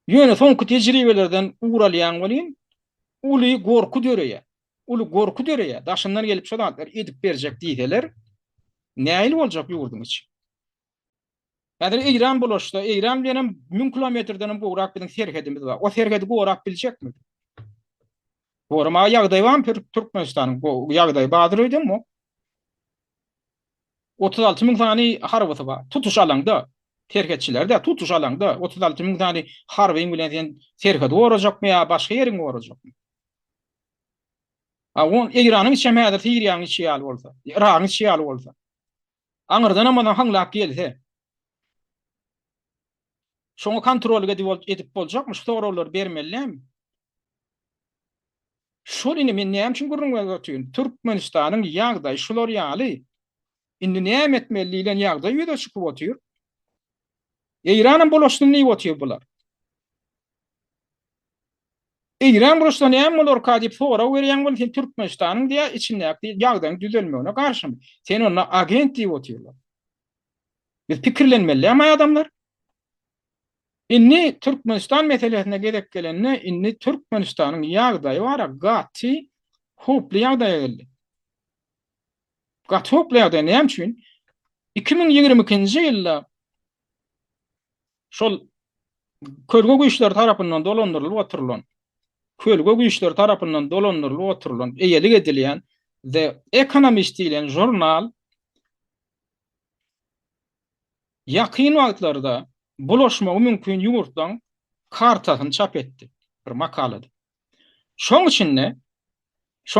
[SPEAKER 1] Ýöne soňky tejribelerden uğralýan bolýan, uly gorku döreýär. Uly gorku döreýär. Daşyndan gelip şolar edip berjek diýseler, näil boljak ýurdun içi. Häzir İran bulaşda, İran bilen 1000 kilometrden gorak bilen serhedimiz bar. O serhedi gorak biljekmi? Gorma ýagdaý bar Türkmenistanyň bu ýagdaý badyr öýdünmi? 36.000 tane harbysy bar. Tutuş alanda, terhetçilerde tutuş alanda 36.000 tane harby bilen serhedi gorajakmy ýa başga ýeriň gorajakmy? On İran'ın içemede Suriýanyň içi ýaly bolsa, Iranyň içi ýaly bolsa. Aňyrdan amadan haňlap gelse. Şoňa kontrolge edip boljakmy, soralar bermelilermi? Şol men näme üçin gurrunga götürýän? Türkmenistanyň ýagdaýy şolar ýaly. Indi näme etmeliler ýagdaýy ýöne çykyp otýar? İran'ın bulaşdyny näme otýar bular? İran bulaşdyny näme bolar kadip sora berýän bolsa Türkmenistanyň diýe içindäki ýagdaýyň düzelmegine garşy. Sen onu agent diýip otýarlar. Biz pikirlenmeli adamlar. Inni Türkmenistan meselesine gerek gelenine inni Türkmenistan'ın ýagdaýy bara gaty hoply ýagdaýa geldi. Gaty hoply ýagdaýa näme üçin? 2022-nji ýylda şol kölge güýçler tarapyndan dolandyrylyp oturulan, kölge güýçler tarapyndan dolandyrylyp oturulan, eýelik edilýän The Economist diýilen jurnal ýakyn wagtlarda bulaşmagy mümkin ýurtdan kartasyny çap etdi bir makalada. Şoň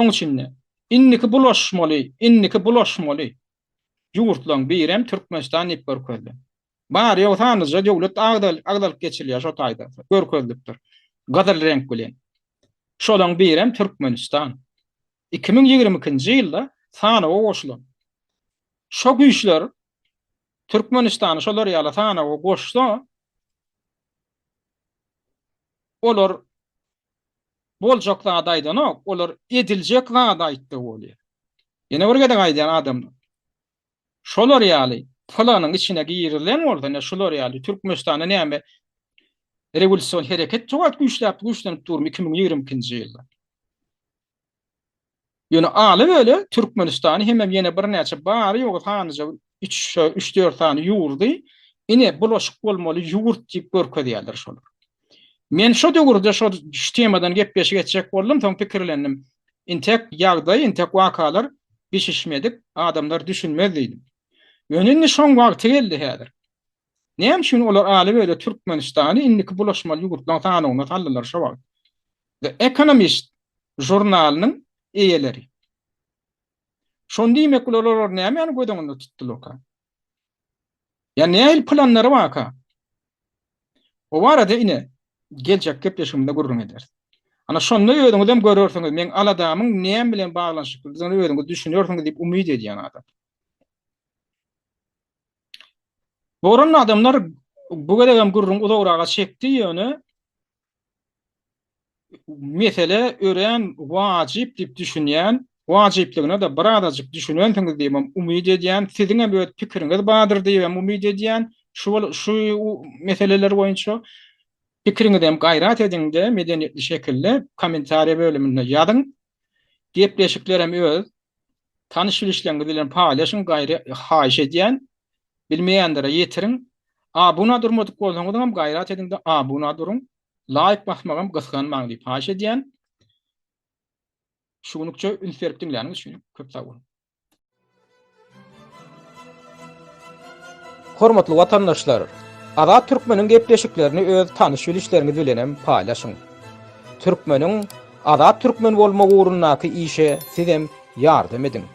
[SPEAKER 1] üçin inniki bulaşmaly ýurtlaryň birem Türkmenistan ip görkezdi. Bar ýa-da döwlet agdalyk geçirýär şo taýda görkezlipdir. Gadal renk bilen. Şolaryň birem Türkmenistan. 2022-nji ýylda sana goşulan. Şo güýçler Türkmenistan şolar ýaly sana goşsa olar boljaklar adaýdan olar ediljek adaýtdy bolýar. Ýene bir gede gaýdan adamlar. Şolar ýaly planyň içine girilen bolsa, şolar ýaly Türkmenistana näme rewolýusiýon hereket jogat güýçlenip durmy 2022-nji ýylda. Ýöne aly böyle Türkmenistany hemem ýene bir näçe bary ýoga hanyja 3-4 tane ýurdy, ine bulaşyk bolmaly ýurt diýip görkezýärler şolar. Men şo döwürde şo temadan gepleşik etjek boldum, soň pikirlendim. Intek ýagdaý, intek wakalar bişişmedik, adamlar düşünmez diýdim. Ýöne şoň wagty geldi häzir. Näme üçin olar aly böyle Türkmenistany inniki bulaşmaly ýurtdan tanygyna tallalar şo wagt. The Economist jurnalynyň eýeleri. Şonda diýmek olar näme ýany goýdaňynda tutdular. Ya näil planlary waka. O barada ine geljek gepleşimde gurrun eder. Ana şonda ýöňüden görürsiňiz, men aladamyň näme bilen baglanşyklygyn ýöňüňiz düşünýärsiňiz diýip umyt edýän adam. Boran adamlar bu gedegem gurrun uzagraga çekdi ýöne mesele ören wajyp diýip düşünýän, wajypligine de birazajyk düşünýänsiňiz diýip umyt edýän, siziň hem bir pikiriňiz bardyr diýip umyt edýän, şu meseleler boýunça pikiriňizi hem gaýrat ediňde medeniýetli şekilde kommentariýa bölüminde ýazyň. Gepleşikler hem öz tanyş bilişleriniz bilen paýlaşyň, gaýry haýyş edýän, bilmeýändere ýetiriň. Buna durmadyk bolsaňyz hem gaýrat ediňde buna duruň. Laýyk basmagam gysganmaň diýip haýyş edýän. Şunukça ünferip dinläriniz üçin köp sag bolun. Hormatly watandaşlar, Azat Türkmeniň gepleşiklerini öz tanyş bilişleriniz bilen hem paýlaşyň. Türkmeniň Azat Türkmen bolmagy ugrundaky işe sizem ýardam edin.